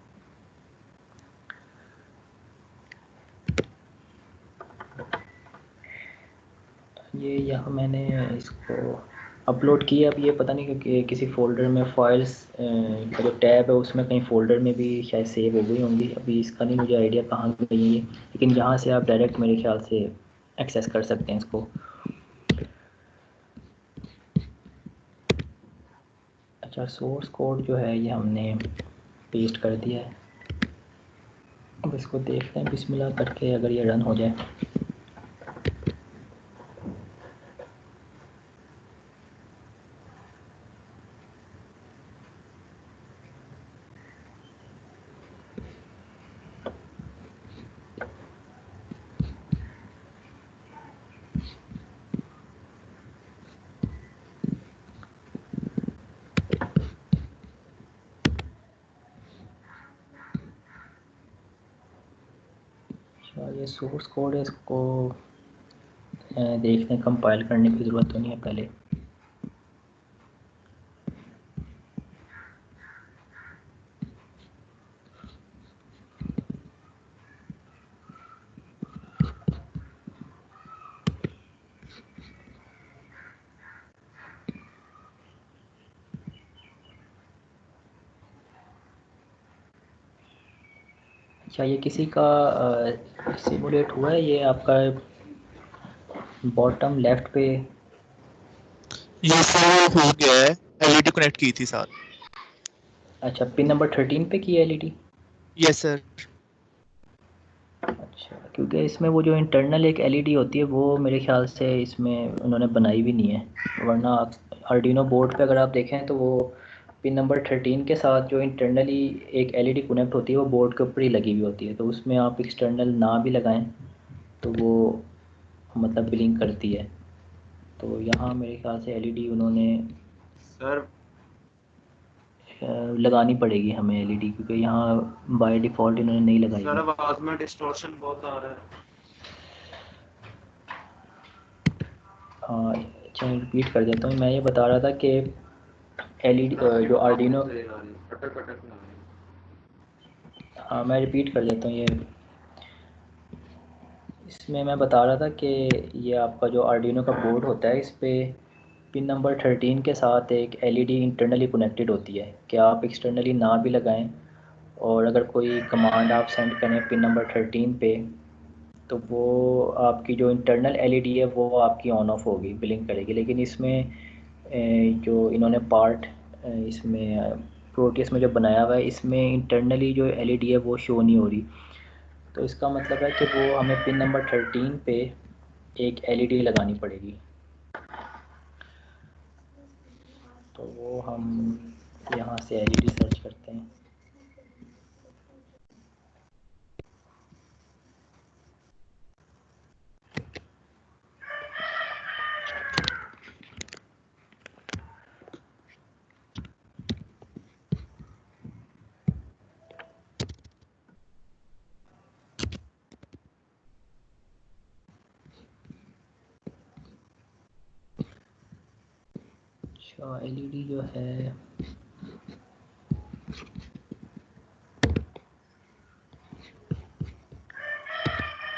ये यहाँ मैंने इसको अपलोड किया। अब ये पता नहीं क्योंकि किसी फ़ोल्डर में फ़ाइल्स का जो टैब है उसमें कहीं फ़ोल्डर में भी शायद सेव हो गई होंगी। अभी इसका नहीं मुझे आइडिया कहाँ गई है ये, लेकिन यहाँ से आप डायरेक्ट मेरे ख्याल से एक्सेस कर सकते हैं इसको। अच्छा, सोर्स कोड जो है ये हमने पेस्ट कर दिया है। अब इसको देखते हैं बिस्मिल्लाह करके अगर ये रन हो जाए। अच्छा, ये सोर्स कोड है, इसको देखने कंपाइल करने की ज़रूरत तो नहीं है पहले। अच्छा, ये किसी का सिमुलेट हुआ है, ये आपका बॉटम लेफ्ट पे। ये सर हो गया है, एलईडी कनेक्ट की थी साथ। अच्छा, पिन नंबर 13 पे की है एलईडी। Yes sir. अच्छा, क्योंकि इसमें वो जो इंटरनल एक एलईडी होती है वो मेरे ख्याल से इसमें उन्होंने बनाई भी नहीं है, वरना आर्डिनो बोर्ड पे अगर आप देखें तो वो पिन नंबर 13 के साथ जो इंटरनली एक एलईडी कनेक्ट होती है वो बोर्ड के ऊपर ही लगी हुई होती है, तो उसमें आप एक्सटर्नल ना भी लगाएं तो वो मतलब ब्लिंक करती है। तो यहाँ मेरे ख्याल से एलईडी उन्होंने सर लगानी पड़ेगी हमें एलईडी, क्योंकि यहाँ बाय डिफ़ॉल्ट इन्होंने नहीं लगाई सर हुई। आवाज में डिस्टॉर्शन बहुत आ रहा है। हाँ, अच्छा, मैं रिपीट कर देता हूँ। मैं ये बता रहा था कि एलईडी आपकी जो आवाज आर्डिनो, सही आ रही है, अटक अटक ना आ रही है। हाँ मैं रिपीट कर देता हूँ। ये इसमें मैं बता रहा था कि ये आपका जो आर्डिनो का बोर्ड होता है इस पे पिन नंबर 13 के साथ एक एलईडी इंटरनली कनेक्टेड होती है कि आप एक्सटर्नली ना भी लगाएं, और अगर कोई कमांड आप सेंड करें पिन नंबर 13 पे तो वो आपकी जो इंटरनल एलईडी है वो आपकी ऑन ऑफ होगी, ब्लिंक करेगी। लेकिन इसमें जो इन्होंने पार्ट इसमें प्रोटियस में जो बनाया हुआ है इसमें इंटरनली जो एलईडी है वो शो नहीं हो रही। तो इसका मतलब है कि वो हमें पिन नंबर 13 पे एक एलईडी लगानी पड़ेगी। तो वो हम यहाँ से एलईडी सर्च करते हैं। अच्छा, एलईडी जो है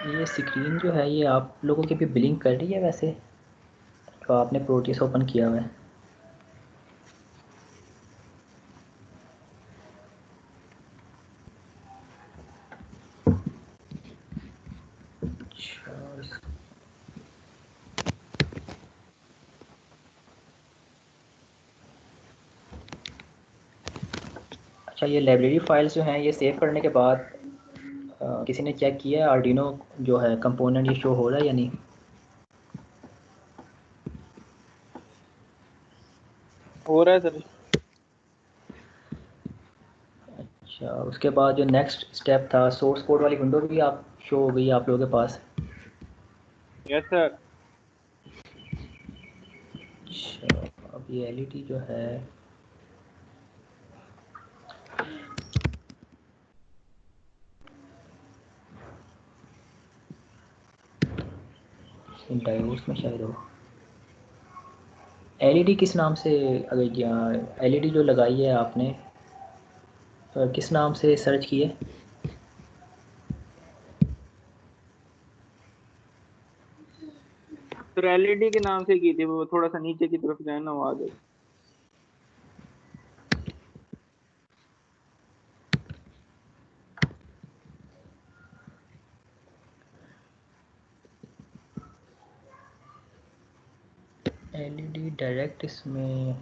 ये स्क्रीन जो है ये आप लोगों की भी ब्लिंक कर रही है वैसे, तो आपने प्रोटियस ओपन किया हुआ है। अच्छा, अच्छा, ये लाइब्रेरी फाइल्स जो हैं ये सेव करने के बाद किसी ने चेक किया है आर्डिनो जो है कंपोनेंट ये शो हो रहा है या नहीं? हो रहा है सर। अच्छा, उसके बाद जो नेक्स्ट स्टेप था, सोर्स कोड वाली विंडो भी आप शो हो गई आप लोगों के पास? Yes sir. अच्छा, अब ये एलईडी जो है इन डायोड्स में शायद हो। एलईडी किस नाम से, अगर एलईडी जो लगाई है आपने किस नाम से सर्च की है? सर एलईडी के नाम से की थी, वो थोड़ा सा नीचे की तरफ जाए ना, वो आ जाए। एलईडी डायरेक्ट इसमें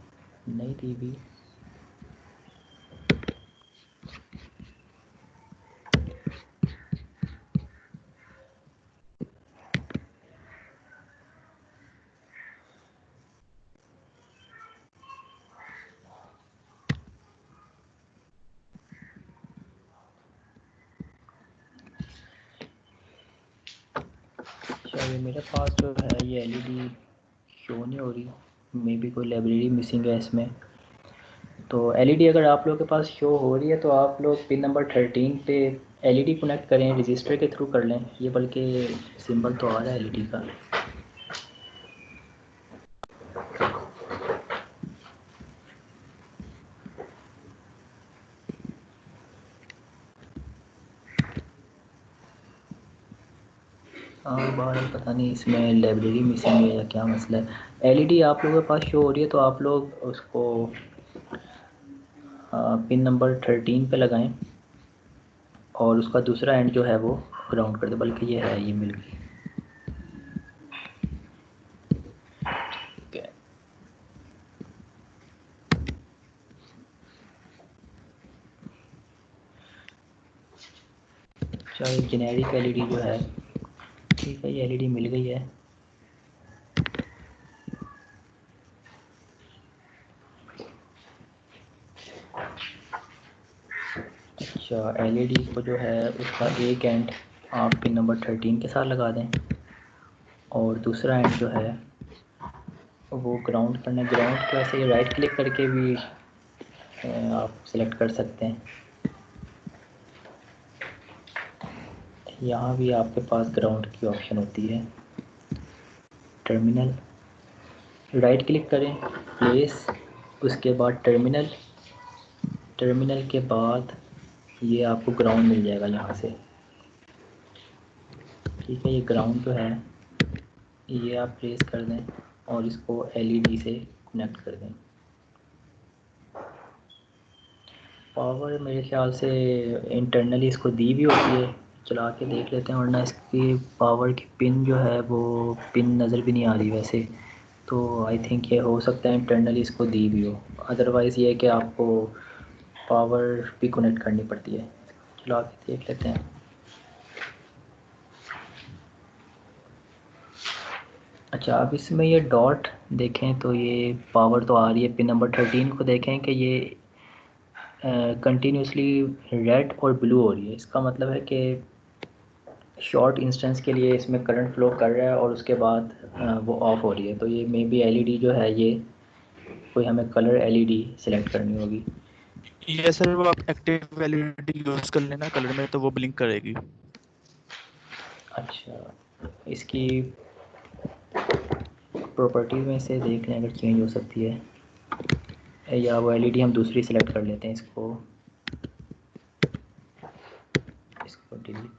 नहीं थी भी। चलिए, मेरे पास जो है ये एलईडी शो नहीं हो रही, मे बी कोई लाइब्रेरी मिसिंग है इसमें। तो एलईडी अगर आप लोगों के पास शो हो रही है तो आप लोग पिन नंबर 13 पे एलईडी कनेक्ट करें, रजिस्टर के थ्रू कर लें। ये बल्कि सिंबल तो आ रहा है एलईडी का। हाँ, बाहर पता नहीं इसमें लाइब्रेरी मिसिंग है या क्या मसला है। एलईडी आप लोगों के पास शो हो रही है तो आप लोग उसको पिन नंबर 13 पे लगाएं और उसका दूसरा एंड जो है वो ग्राउंड कर दे। बल्कि ये है, ये मिल गई। ठीक है। चलो, जेनेरिक एलईडी जो है, ठीक है, ये एलईडी मिल गई है। अच्छा, एलईडी को जो है उसका एक एंड आप पिन नंबर 13 के साथ लगा दें और दूसरा एंड जो है वो ग्राउंड करना है। ग्राउंड के वैसे ये राइट क्लिक करके भी आप सेलेक्ट कर सकते हैं। यहाँ भी आपके पास ग्राउंड की ऑप्शन होती है। टर्मिनल, राइट क्लिक करें, प्लेस, उसके बाद टर्मिनल। टर्मिनल के बाद ये आपको ग्राउंड मिल जाएगा यहाँ से। ठीक है, ये ग्राउंड जो है ये आप प्लेस कर दें और इसको एलईडी से कनेक्ट कर दें। पावर मेरे ख्याल से इंटरनली इसको दी भी होती है, चला के देख लेते हैं, वरना इसकी पावर की पिन जो है वो पिन नज़र भी नहीं आ रही वैसे। तो आई थिंक ये हो सकता है इंटरनली इसको दी भी हो, अदरवाइज़ ये है कि आपको पावर भी कनेक्ट करनी पड़ती है। चला के देख लेते हैं। अच्छा, अब इसमें ये डॉट देखें तो ये पावर तो आ रही है। पिन नंबर 13 को देखें कि ये कंटिन्यूसली रेड और ब्लू हो रही है। इसका मतलब है कि शॉर्ट इंस्टेंस के लिए इसमें करंट फ्लो कर रहा है और उसके बाद वो ऑफ हो रही है। तो ये मे बी एलईडी जो है ये कोई हमें कलर एलईडी सेलेक्ट करनी होगी। ये सर वो आप एक्टिव एलईडी यूज कर लेना कलर में तो वो ब्लिंक करेगी। अच्छा, इसकी प्रॉपर्टीज में से देख लें अगर चेंज हो सकती है, या वो एलईडी हम दूसरी सेलेक्ट कर लेते हैं। इसको डिलीट।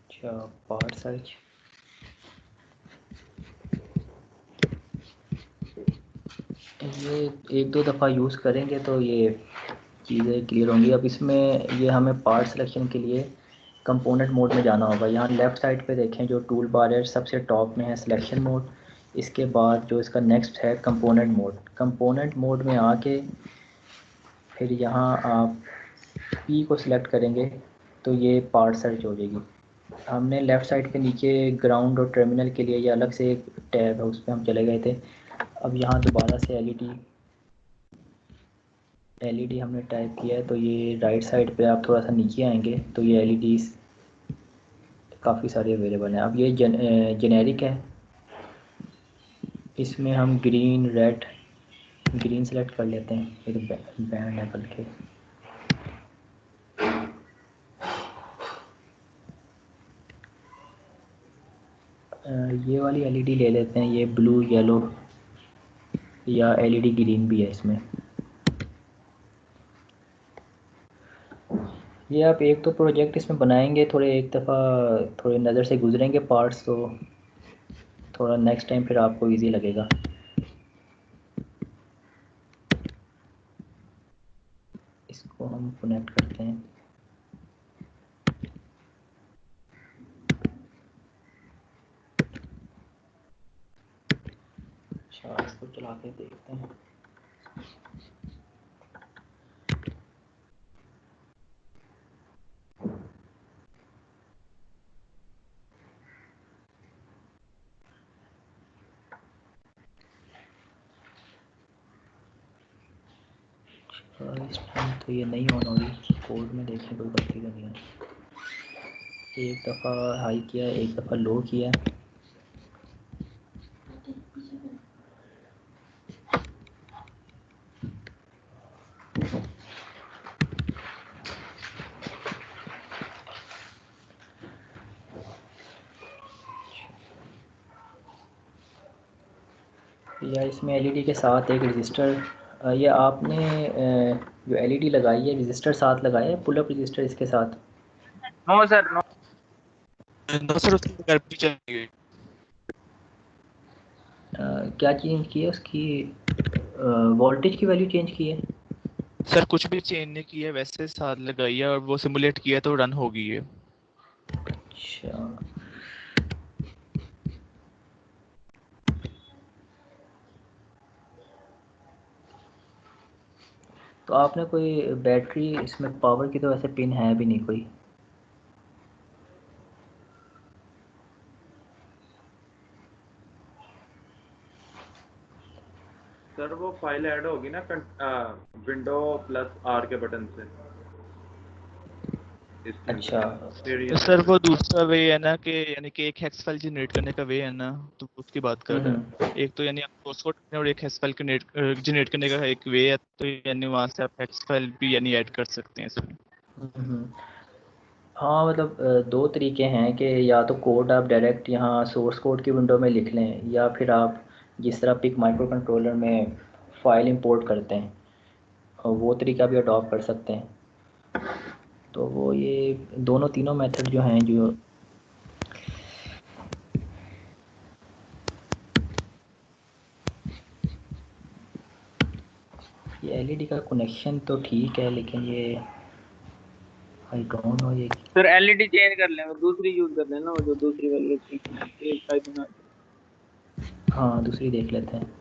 अच्छा, पार्ट सर्च, ये एक दो दफ़ा यूज़ करेंगे तो ये चीज़ें क्लियर होंगी। अब इसमें ये हमें पार्ट सिलेक्शन के लिए कंपोनेंट मोड में जाना होगा। यहाँ लेफ़्ट साइड पे देखें जो टूल बार है, सबसे टॉप में है सिलेक्शन मोड। इसके बाद जो इसका नेक्स्ट है कंपोनेंट मोड। कंपोनेंट मोड में आके फिर यहाँ आप पी को सिलेक्ट करेंगे तो ये पार्ट सर्च हो जाएगी। हमने लेफ़्ट साइड पे नीचे ग्राउंड और टर्मिनल के लिए ये अलग से एक टैब है, उस पर हम चले गए थे। अब यहाँ दोबारा से एलईडी हमने टाइप किया है, तो ये राइट साइड पे आप थोड़ा सा नीचे आएंगे तो ये एलईडीज़ काफ़ी सारे अवेलेबल हैं। अब ये जेनेरिक है, इसमें हम ग्रीन रेड ग्रीन सेलेक्ट कर लेते हैं, एक बैंड है बल्कि। ये वाली एलईडी ले लेते हैं, ये ब्लू येलो या एलईडी ग्रीन भी है इसमें। ये आप एक तो प्रोजेक्ट इसमें बनाएंगे, थोड़े एक दफ़ा थोड़े नज़र से गुजरेंगे पार्ट्स, तो थोड़ा नेक्स्ट टाइम फिर आपको इजी लगेगा। इसको हम कनेक्ट करते हैं। अच्छा, इसको चला के देखते हैं। इस टाइम तो ये नहीं ऑन हो रही, कोड में देखें कोई गलती तो नहीं है। एक दफ़ा हाई किया, एक दफ़ा लो किया। या इसमें एलईडी के साथ एक रजिस्टर, या आपने जो एलईडी लगाई है रजिस्टर साथ लगाया है, पुल अप रजिस्टर इसके साथ? No sir, no. No sir, उसकी बगैर भी चाहिए। क्या चेंज की है उसकी? वोल्टेज की वैल्यू चेंज की है? सर कुछ भी चेंज नहीं किया, वैसे साथ लगाई है और वो सिमुलेट किया तो रन हो गई है। अच्छा, तो आपने कोई बैटरी इसमें पावर की तो वैसे पिन है भी नहीं कोई? सर वो फाइल ऐड होगी ना विंडो प्लस आर के बटन से इसके अच्छा, अंदर। तो सर वो दूसरा वे है ना कि यानी कि एक हेक्स फाइल जनरेट करने का वे है ना, तो उसकी बात कर रहा है। एक तो यानी आप सोर्स कोड और एक हेक्स फाइल जनरेट करने का एक वे है, तो यानी वहाँ से आप हेक्स फाइल भी यानी ऐड कर सकते हैं इसमें। हाँ मतलब दो तरीके हैं कि या तो कोड आप डायरेक्ट यहाँ सोर्स कोड की विंडो में लिख लें, या फिर आप जिस तरह पिक माइक्रो कंट्रोलर में फ़ाइल इंपोर्ट करते हैं और वो तरीका भी अडॉप्ट कर सकते हैं। तो वो ये दोनों तीनों मेथड जो हैं, जो ये एलईडी का कनेक्शन तो ठीक है, लेकिन ये आई डोंट नो ये। सर एलईडी चेंज कर लें, वो दूसरी यूज कर लेना, वो जो दूसरी वाली होती है, एक टाइप में। हाँ, दूसरी देख लेते हैं।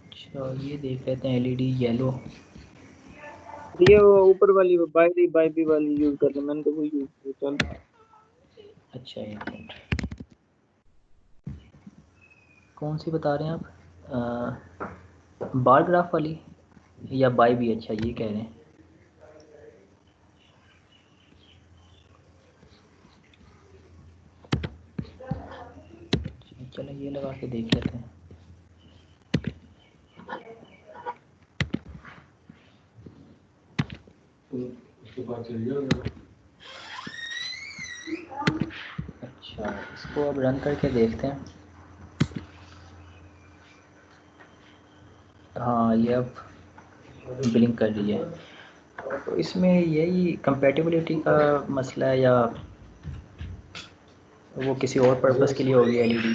अच्छा, ये देख लेते हैं एलईडी येलो। ये वो ऊपर वाली वो बाई बी वाली यूज कर ले, मैंने तो वो यूज की चल। अच्छा, एक मिनट, कौन सी बता रहे हैं आप? बार ग्राफ वाली या बाई भी? अच्छा, ये कह रहे हैं। चलो ये लगा के देख लेते हैं। अच्छा, इसको अब रन करके देखते हैं। हाँ, ये अब ब्लिंक कर रही है। तो इसमें यही कंपैटिबिलिटी का मसला है, या वो किसी और पर्पस के लिए होगी एलईडी?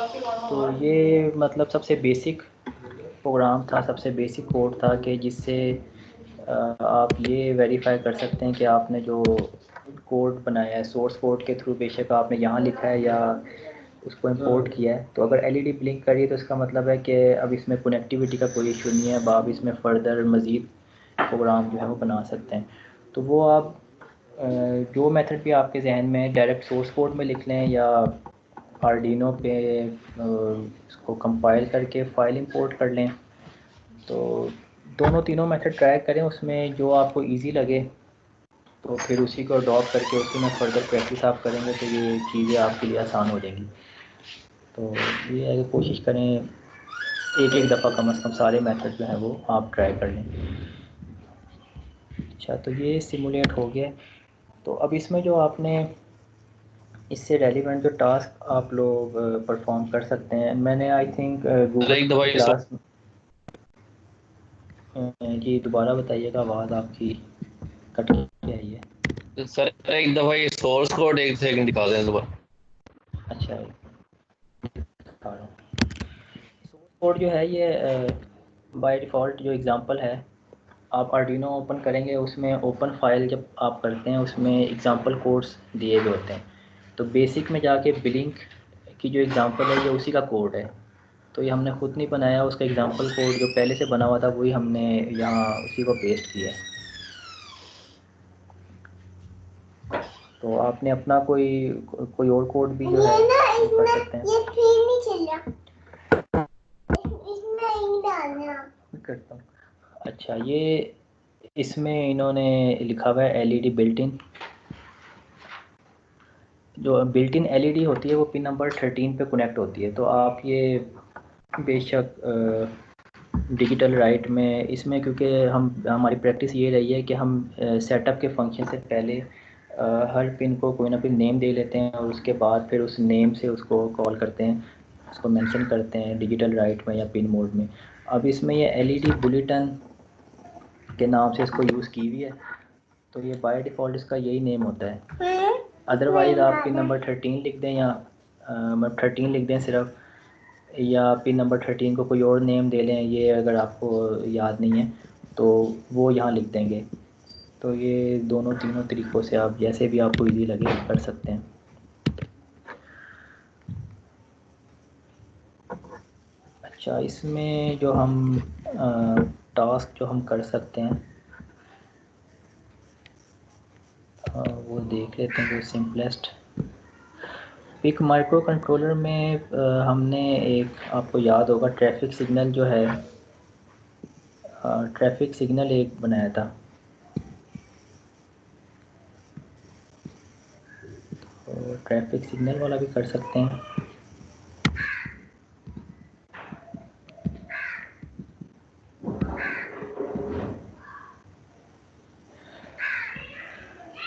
तो ये मतलब सबसे बेसिक प्रोग्राम था, सबसे बेसिक कोड था कि जिससे आप ये वेरीफाई कर सकते हैं कि आपने जो कोड बनाया है सोर्स कोड के थ्रू, बेशक आपने यहाँ लिखा है या उसको इंपोर्ट किया है, तो अगर एलईडी ब्लिंक करी तो इसका मतलब है कि अब इसमें कनेक्टिविटी का कोई इशू नहीं है, अब आप इसमें फ़र्दर मज़ीद प्रोग्राम जो है वो बना सकते हैं। तो वो आप जो मेथड भी आपके जहन में डायरेक्ट सोर्स कोड में लिख लें या आर्डिनो पे इसको कंपाइल करके फ़ाइल इंपोर्ट कर लें, तो दोनों तीनों मेथड ट्राई करें, उसमें जो आपको इजी लगे तो फिर उसी को अडॉप्ट करके उसी में फ़र्दर प्रैक्टिस आप करेंगे तो ये चीज़ें आपके लिए आसान हो जाएंगी। तो ये है कि कोशिश करें एक एक दफ़ा कम से कम सारे मेथड जो हैं वो आप ट्राई कर लें। अच्छा, तो ये सिमुलेट हो गया। तो अब इसमें जो आपने इससे रेलिवेंट जो टास्क आप लोग परफॉर्म कर सकते हैं, मैंने आई थिंक गूगल एक दफा ये क्लास जी दोबारा बताइएगा, आवाज़ आपकी कट के आई है। सर एक दफा ये सोर्स कोड एक सेकंड दिखा दें दोबारा। अच्छा, दिखा रहा हूँ। सोर्स कोड जो है ये बाय डिफ़ॉल्ट जो एग्ज़ाम्पल है, आप आर्डिनो ओपन करेंगे, उसमें ओपन फाइल जब आप करते हैं उसमें एग्ज़ाम्पल कोड्स दिए हुए होते हैं। तो बेसिक में जाके बिलिंक की जो एग्ज़ाम्पल है ये उसी का कोड है, तो ये हमने खुद नहीं बनाया, उसका एग्ज़ाम्पल कोड जो पहले से बना हुआ था वही हमने यहाँ उसी को पेस्ट किया है। तो आपने अपना कोई और कोड भी जो है वो कर सकते हैं। ये फिर नहीं चल रहा, इसमें नहीं डालना करता हूँ। अच्छा, ये इसमें इन्होंने लिखा हुआ है एलईडी बिल्ट इन। जो बिल्ट इन एलईडी होती है वो पिन नंबर 13 पे कनेक्ट होती है। तो आप ये बेशक डिजिटल राइट में इसमें, क्योंकि हमारी प्रैक्टिस ये रही है कि हम सेटअप के फंक्शन से पहले हर पिन को कोई ना कोई नेम दे लेते हैं और उसके बाद फिर उस नेम से उसको कॉल करते हैं, उसको मेंशन करते हैं डिजिटल राइट में या पिन मोड में। अब इसमें ये एलईडी बुलेटिन के नाम से इसको यूज़ की हुई है, तो ये बाय डिफ़ॉल्ट इसका यही नेम होता है। अदरवाइज़ आप पिन नंबर 13 लिख दें या मतलब 13 लिख दें सिर्फ, या पिन नंबर 13 को कोई और नेम दे लें, ये अगर आपको याद नहीं है तो वो यहाँ लिख देंगे। तो ये दोनों तीनों तरीक़ों से आप जैसे भी आपको इजी लगे कर सकते हैं। अच्छा, इसमें जो हम टास्क जो हम कर सकते हैं वो देख लेते हैं, जो सिंपलेस्ट। पिक माइक्रो कंट्रोलर में हमने एक, आपको याद होगा ट्रैफिक सिग्नल जो है, ट्रैफिक सिग्नल एक बनाया था। तो ट्रैफिक सिग्नल वाला भी कर सकते हैं।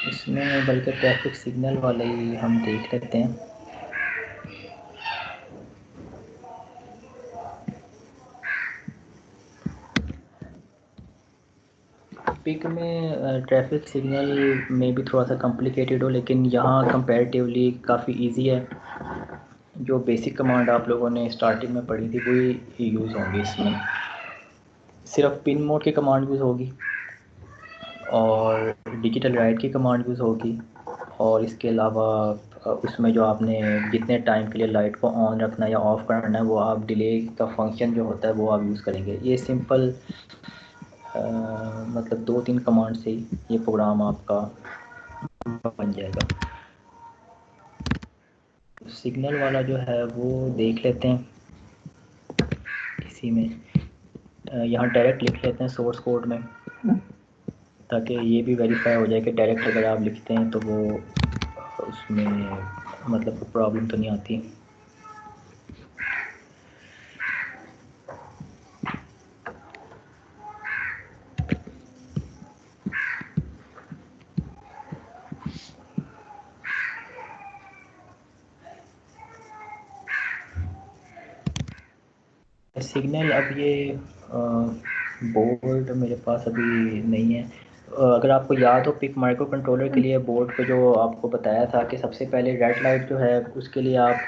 इसमें बल्कि ट्रैफिक सिग्नल वाला ही हम देख लेते हैं। पिक में ट्रैफिक सिग्नल में भी थोड़ा सा कॉम्प्लिकेटेड हो, लेकिन यहाँ कंपैरेटिवली काफ़ी इजी है। जो बेसिक कमांड आप लोगों ने स्टार्टिंग में पढ़ी थी वही यूज़ होंगी इसमें। सिर्फ पिन मोड की कमांड यूज़ होगी और डिजिटल राइट की कमांड यूज़ होगी, और इसके अलावा उसमें जो आपने जितने टाइम के लिए लाइट को ऑन रखना है या ऑफ़ करना है वो आप डिले का फंक्शन जो होता है वो आप यूज़ करेंगे। ये सिंपल मतलब 2-3 कमांड से ही ये प्रोग्राम आपका बन जाएगा। सिग्नल वाला जो है वो देख लेते हैं इसी में। यहाँ डायरेक्ट लिख लेते हैं सोर्स कोड में, ताकि ये भी वेरीफाई हो जाए कि डायरेक्ट अगर आप लिखते हैं तो वो उसमें मतलब प्रॉब्लम तो नहीं आती। सिग्नल अब ये बोर्ड मेरे पास अभी नहीं है, अगर आपको याद हो पिक माइक्रो कंट्रोलर के लिए बोर्ड पे जो आपको बताया था कि सबसे पहले रेड लाइट जो है उसके लिए आप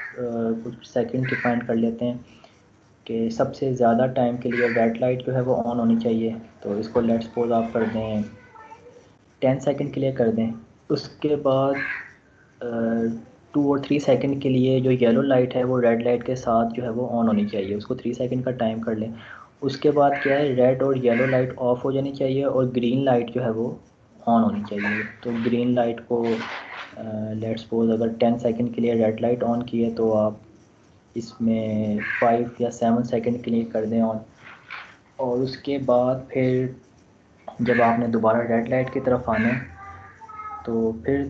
कुछ सेकंड डिफाइन कर लेते हैं कि सबसे ज़्यादा टाइम के लिए रेड लाइट जो है वो ऑन होनी चाहिए। तो इसको लेट्स सपोज आप कर दें 10 सेकंड के लिए कर दें। उसके बाद 2 और 3 सेकंड के लिए जो येलो लाइट है वो रेड लाइट के साथ जो है वो ऑन होनी चाहिए, उसको 3 सेकंड का टाइम कर लें। उसके बाद क्या है, रेड और येलो लाइट ऑफ हो जानी चाहिए और ग्रीन लाइट जो है वो ऑन होनी चाहिए। तो ग्रीन लाइट को लेट्स सपोज अगर 10 सेकंड के लिए रेड लाइट ऑन की है तो आप इसमें 5 या 7 सेकंड के लिए कर दें ऑन। और उसके बाद फिर जब आपने दोबारा रेड लाइट की तरफ आना है तो फिर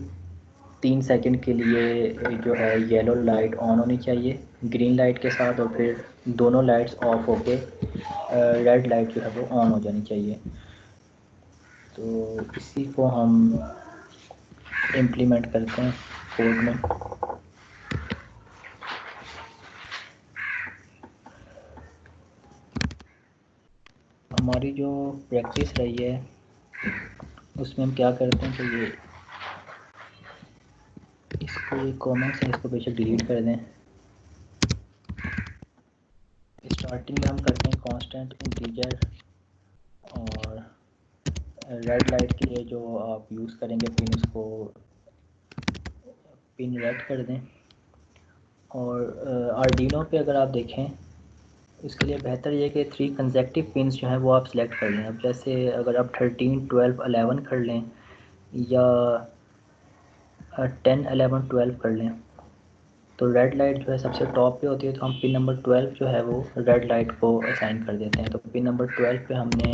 3 सेकंड के लिए जो है येलो लाइट ऑन होनी चाहिए ग्रीन लाइट के साथ, और फिर दोनों लाइट्स ऑफ होके रेड लाइट जो है वो ऑन हो जानी चाहिए। तो इसी को हम इम्प्लीमेंट करते हैं कोड में। हमारी जो प्रैक्टिस रही है उसमें हम क्या करते हैं कि ये इसको ये कमेंट्स हैं इसको बेशक डिलीट कर दें। स्टार्टिंग में हम करते हैं कांस्टेंट इंटीजर, और रेड लाइट के लिए जो आप यूज़ करेंगे पिन उसको पिन रेड कर दें। और आर्डिनो पे अगर आप देखें इसके लिए बेहतर ये कि 3 कंसेक्टिव पिन्स जो हैं वो आप सिलेक्ट कर लें। अब जैसे अगर आप 13, 12, 11 कर लें या 10, 11, 12 कर लें तो रेड लाइट जो है सबसे टॉप पे होती है, तो हम पिन नंबर 12 जो है वो रेड लाइट को असाइन कर देते हैं। तो पिन नंबर 12 पे हमने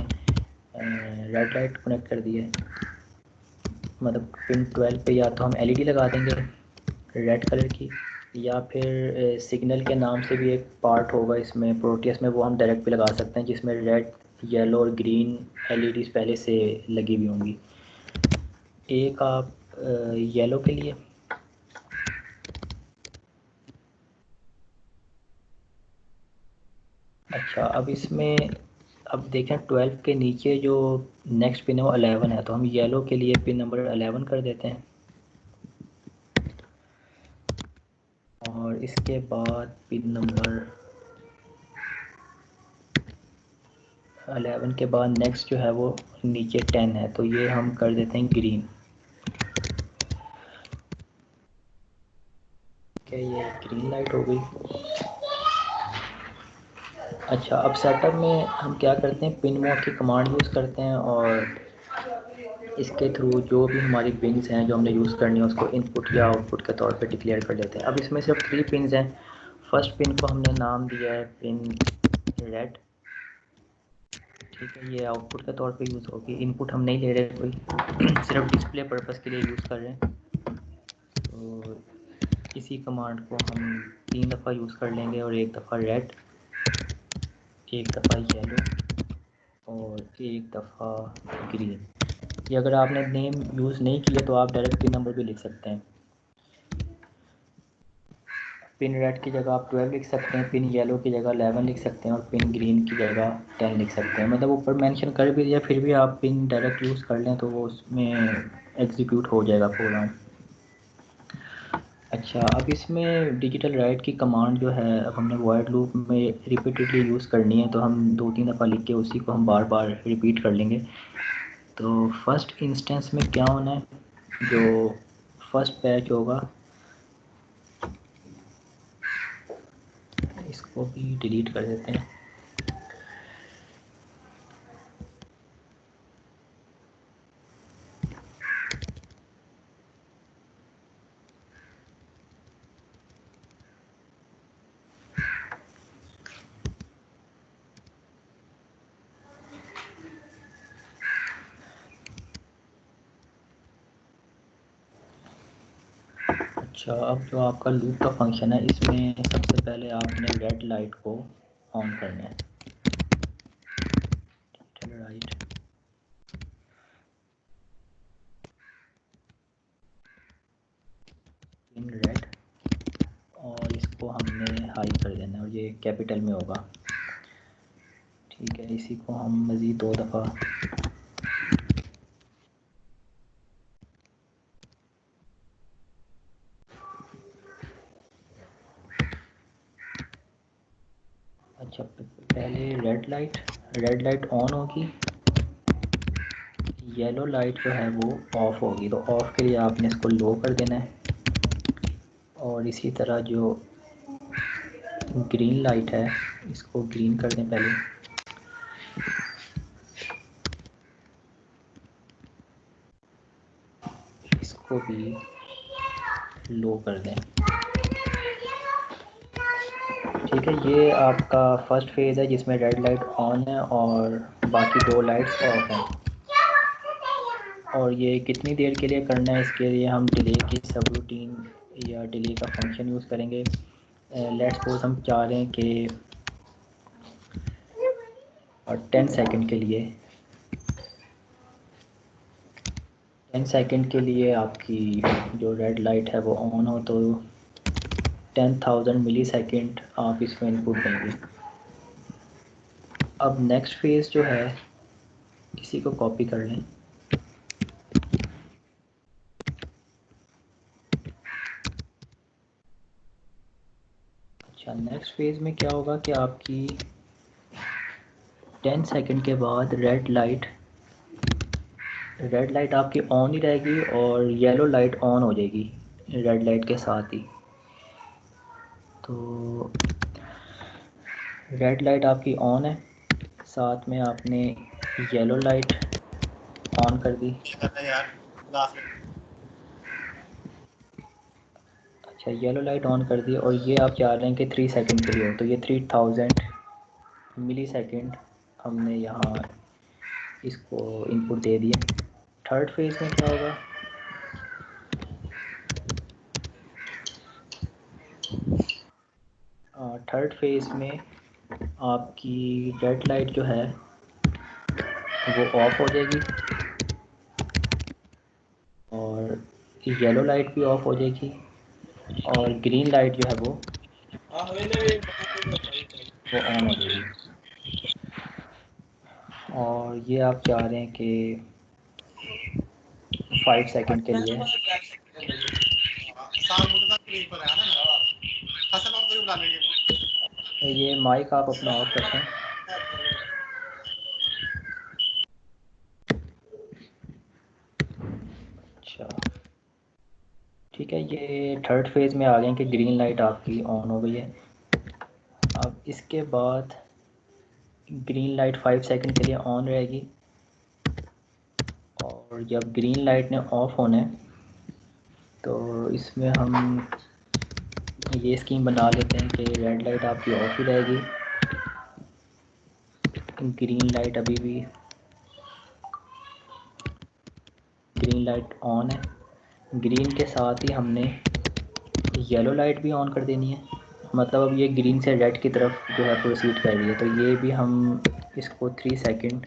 रेड लाइट कनेक्ट कर दी है, मतलब पिन 12 पे या तो हम एलईडी लगा देंगे रेड कलर की, या फिर सिग्नल के नाम से भी एक पार्ट होगा इसमें प्रोटियस में, वो हम डायरेक्ट भी लगा सकते हैं जिसमें रेड, येलो और ग्रीन एलईडीज़ पहले से लगी हुई होंगी। एक आप येलो के लिए, अच्छा अब इसमें अब देखें 12 के नीचे जो नेक्स्ट पिन है वो 11 है, तो हम येलो के लिए पिन नंबर 11 कर देते हैं। और इसके बाद पिन नंबर 11 के बाद नेक्स्ट जो है वो नीचे 10 है, तो ये हम कर देते हैं ग्रीन। क्या ये ग्रीन लाइट हो गई। अच्छा अब सेटअप में हम क्या करते हैं, पिन मोड की कमांड यूज़ करते हैं और इसके थ्रू जो भी हमारी पिन्स हैं जो हमने यूज़ करनी है उसको इनपुट या आउटपुट के तौर पे डिक्लेयर कर देते हैं। अब इसमें सिर्फ 3 पिन्स हैं। फर्स्ट पिन को हमने नाम दिया है पिन रेड, ठीक है, ये आउटपुट के तौर पे यूज़ होगी। इनपुट हम नहीं ले रहे कोई सिर्फ डिस्प्ले पर्पस के लिए यूज़ कर रहे हैं। तो इसी कमांड को हम 3 दफ़ा यूज़ कर लेंगे, और एक दफ़ा रेड, एक दफ़ा येलो और एक दफ़ा ग्रीन। ये अगर आपने नेम यूज़ नहीं किया तो आप डायरेक्ट पिन नंबर भी लिख सकते हैं। पिन रेड की जगह आप 12 लिख सकते हैं, पिन येलो की जगह 11 लिख सकते हैं और पिन ग्रीन की जगह 10 लिख सकते हैं। मतलब ऊपर मेंशन कर भी दिया फिर भी आप पिन डायरेक्ट यूज़ कर लें तो वो उसमें एग्जीक्यूट हो जाएगा प्रोग्राम। अच्छा अब इसमें डिजिटल राइट की कमांड जो है अब हमने वॉइड लूप में रिपीटेडली यूज़ करनी है, तो हम 2-3 दफ़ा लिख के उसी को हम बार बार रिपीट कर लेंगे। तो फर्स्ट इंस्टेंस में क्या होना है, जो फर्स्ट पैच होगा इसको भी डिलीट कर देते हैं। अच्छा अब जो आपका लूप का फंक्शन है इसमें सबसे पहले आपने रेड लाइट को ऑन करना है। राइट इन रेड, और इसको हमने हाई कर देना है और ये कैपिटल में होगा, ठीक है। इसी को हम मज़ीद 2 दफ़ा अच्छा पहले रेड लाइट ऑन होगी, येलो लाइट जो है वो ऑफ होगी। तो ऑफ के लिए आपने इसको लो कर देना है, और इसी तरह जो ग्रीन लाइट है इसको ग्रीन कर दें पहले। इसको भी लो कर दें। ठीक है, ये आपका फर्स्ट फेज़ है जिसमें रेड लाइट ऑन है और बाकी दो लाइट्स ऑफ हैं। और ये कितनी देर के लिए करना है, इसके लिए हम डिले की सब रूटीन या डिले का फंक्शन यूज़ करेंगे। लेट्स सपोज हम चाह रहे हैं कि 10 सेकंड के लिए 10 सेकंड के लिए आपकी जो रेड लाइट है वो ऑन हो, तो 10,000 मिली सेकेंड आप इसमें इनपुट देंगे। अब नेक्स्ट फेज़ जो है, इसी को कॉपी कर लें। अच्छा, नेक्स्ट फेज़ में क्या होगा कि आपकी 10 सेकंड के बाद रेड लाइट आपकी ऑन ही रहेगी और येलो लाइट ऑन हो जाएगी रेड लाइट के साथ ही। तो रेड लाइट आपकी ऑन है, साथ में आपने येलो लाइट ऑन कर दी। अच्छा, येलो लाइट ऑन कर दी और ये आप चाह रहे हैं कि 3 सेकंड के लिए हो, तो ये 3000 मिली सेकेंड हमने यहाँ इसको इनपुट दे दिया। थर्ड फेज़ में क्या होगा, थर्ड फेज़ में आपकी रेड लाइट जो है वो ऑफ हो जाएगी और येलो लाइट भी ऑफ हो जाएगी और ग्रीन लाइट जो है वो ऑन हो जाएगी। और ये आप चाह रहे हैं कि 5 सेकंड के लिए। ये माइक आप अपना ऑफ करते हैं। अच्छा ठीक है, ये थर्ड फेज़ में आ गए कि ग्रीन लाइट आपकी ऑन हो गई है। अब इसके बाद ग्रीन लाइट 5 सेकंड के लिए ऑन रहेगी और जब ग्रीन लाइट ने ऑफ होना है तो इसमें हम ये स्कीम बना लेते हैं कि रेड लाइट आपकी ऑफ ही रहेगी, ग्रीन लाइट अभी भी ग्रीन लाइट ऑन है। ग्रीन के साथ ही हमने येलो लाइट भी ऑन कर देनी है, मतलब अब ये ग्रीन से रेड की तरफ जो है प्रोसीड कर रही है। तो ये भी हम इसको 3 सेकंड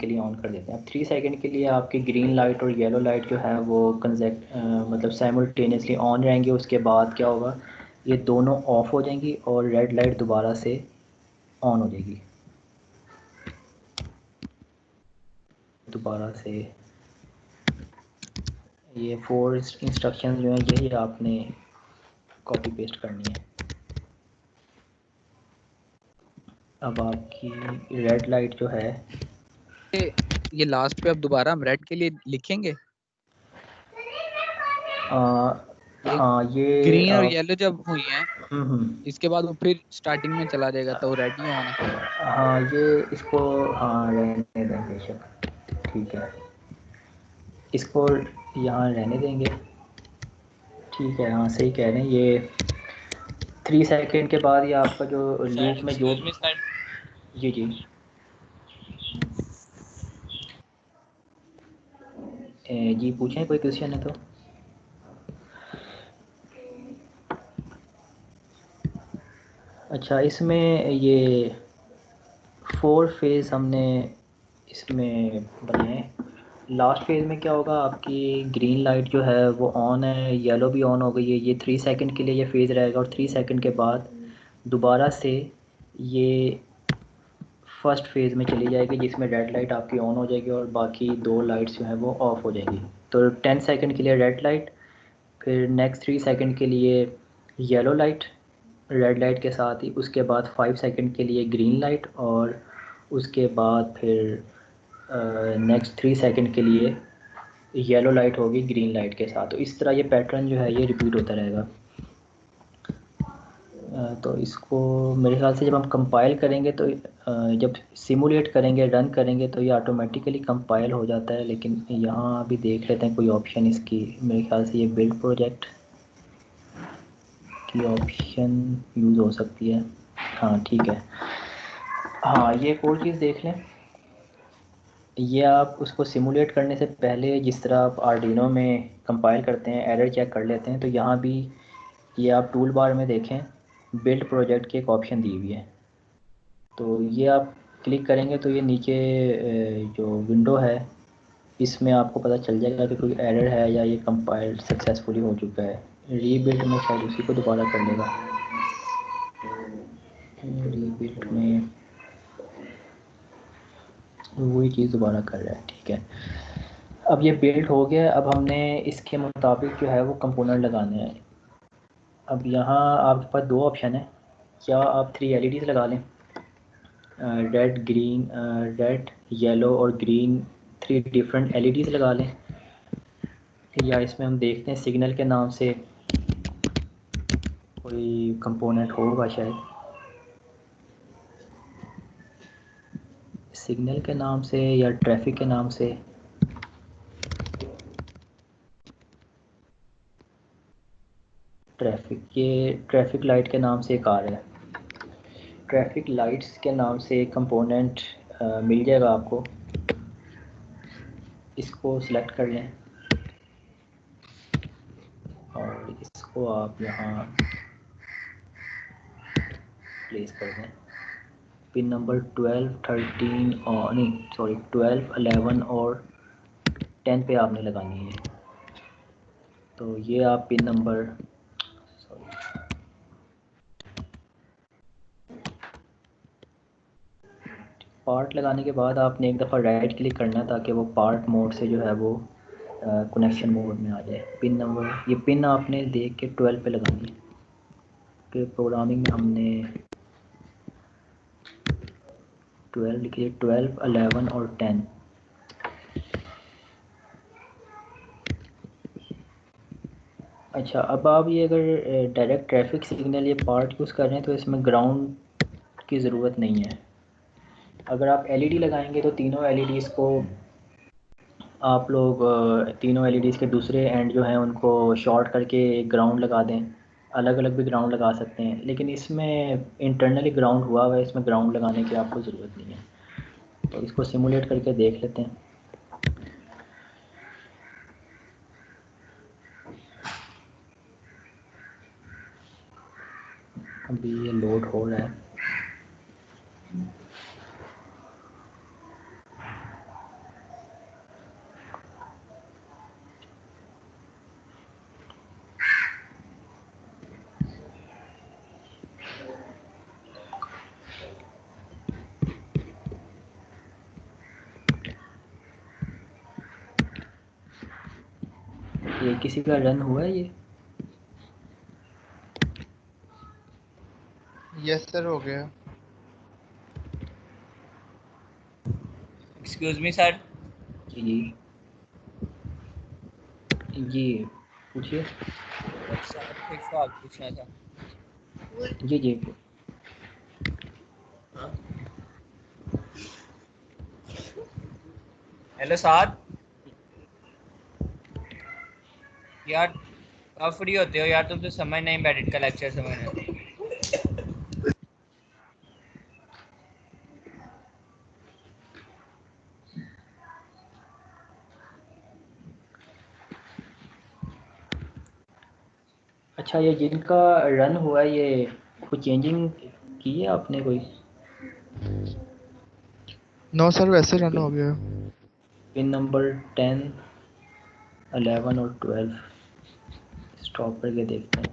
के लिए ऑन कर देते हैं। अब 3 सेकंड के लिए आपकी ग्रीन लाइट और येलो लाइट जो है वो मतलब साइमल्टेनियसली ऑन रहेंगे। उसके बाद क्या होगा, ये दोनों ऑफ हो जाएंगी और रेड लाइट दोबारा से ऑन हो जाएगी। दोबारा से ये 4 इंस्ट्रक्शंस जो हैं यही आपने कॉपी पेस्ट करनी है। अब आपकी रेड लाइट जो है, ये लास्ट पे अब दोबारा हम रेड के लिए लिखेंगे। हाँ ये ग्रीन और येलो जब हुई हैं हम्म, इसके बाद वो फिर स्टार्टिंग में चला जाएगा तो रेड ही ऑन है। हाँ ये इसको हाँ रहने दें बेशक, ठीक है, इसको यहाँ रहने देंगे। ठीक है, हाँ सही कह रहे हैं। ये 3 सेकंड के बाद ये आपका जो लूप में जो जी जी पूछें, कोई क्वेश्चन है तो। अच्छा, इसमें ये 4 फेज़ हमने इसमें बनाए। लास्ट फेज़ में क्या होगा, आपकी ग्रीन लाइट जो है वो ऑन है, येलो भी ऑन हो गई है। ये 3 सेकंड के लिए ये फेज़ रहेगा और 3 सेकंड के बाद दोबारा से ये फर्स्ट फेज़ में चली जाएगी जिसमें रेड लाइट आपकी ऑन हो जाएगी और बाकी दो लाइट्स जो हैं वो ऑफ़ हो जाएगी। तो 10 सेकंड के लिए रेड लाइट, फिर नेक्स्ट 3 सेकंड के लिए येलो लाइट, रेड लाइट के साथ ही उसके बाद 5 सेकंड के लिए ग्रीन लाइट, और उसके बाद फिर नेक्स्ट 3 सेकंड के लिए येलो लाइट होगी ग्रीन लाइट के साथ। तो इस तरह ये पैटर्न जो है ये रिपीट होता रहेगा। तो इसको मेरे ख्याल से जब हम कंपाइल करेंगे तो जब सिमुलेट करेंगे, रन करेंगे, तो ये ऑटोमेटिकली कंपाइल हो जाता है। लेकिन यहाँ अभी देख लेते हैं कोई ऑप्शन इसकी। मेरे ख्याल से ये बिल्ड प्रोजेक्ट की ऑप्शन यूज़ हो सकती है। हाँ ठीक है। हाँ ये एक और चीज़ देख लें, ये आप उसको सिमुलेट करने से पहले जिस तरह आप आर्डिनो में कंपाइल करते हैं, एरर चेक कर लेते हैं, तो यहाँ भी ये आप टूल बार में देखें बिल्ड प्रोजेक्ट की एक ऑप्शन दी हुई है। तो ये आप क्लिक करेंगे तो ये नीचे जो विंडो है इसमें आपको पता चल जाएगा कि कोई एरर है या ये कंपाइल सक्सेसफुली हो चुका है। रीबिल्ड में शायद उसी को दोबारा कर लेगा। रीबिल्ड में वही चीज़ दोबारा कर रहा है। ठीक है, अब ये बिल्ड हो गया। अब हमने इसके मुताबिक जो है वो कंपोनेंट लगाने हैं। अब यहाँ आपके पास दो ऑप्शन है, क्या आप 3 LEDs लगा लें, रेड ग्रीन, रेड येलो और ग्रीन 3 डिफरेंट LEDs लगा लें, या इसमें हम देखते हैं सिग्नल के नाम से कोई कंपोनेंट होगा शायद। सिग्नल के नाम से या ट्रैफिक के नाम से। ये ट्रैफिक लाइट के नाम से एक आ रहा है। ट्रैफिक लाइट्स के नाम से एक कंपोनेंट मिल जाएगा आपको, इसको सिलेक्ट कर लें और इसको आप यहाँ प्लेस कर दें। पिन नंबर 12, 13 और नहीं सॉरी 12, 11 और 10 पे आपने लगानी है। तो ये आप पिन नंबर पार्ट लगाने के बाद आपने एक दफ़ा राइट क्लिक करना है ताकि वो पार्ट मोड से जो है वो कनेक्शन मोड में आ जाए। पिन नंबर, ये पिन आपने देख के 12 पे लगानी है। फिर प्रोग्रामिंग में हमने 12 लिखिए, 12, 11 और 10। अच्छा, अब आप ये अगर डायरेक्ट ट्रैफिक सिग्नल ये पार्ट यूज़ कर रहे हैं तो इसमें ग्राउंड की ज़रूरत नहीं है। अगर आप LED लगाएंगे तो तीनों LEDs को आप लोग तीनों LEDs के दूसरे एंड जो हैं उनको शॉर्ट करके एक ग्राउंड लगा दें। अलग अलग भी ग्राउंड लगा सकते हैं, लेकिन इसमें इंटरनली ग्राउंड हुआ हुआ है, इसमें ग्राउंड लगाने की आपको ज़रूरत नहीं है। तो इसको सिमुलेट करके देख लेते हैं। अभी ये लोड हो रहा है। ये किसी का रन हुआ है ये? यस सर, हो गया। Excuse me sir. जी जी पूछिए। एक सवाल पूछना था। जी जी हेलो साद, यार कब फ्री होते हो यार? तुम तो समझ नहीं, बैठे का लेक्चर समझ नहीं। अच्छा, ये जिनका रन हुआ है ये कुछ चेंजिंग की है आपने कोई? नो सर, वैसे रन हो गया। पिन नंबर 10, 11 और 12 स्टॉप करके देखते हैं।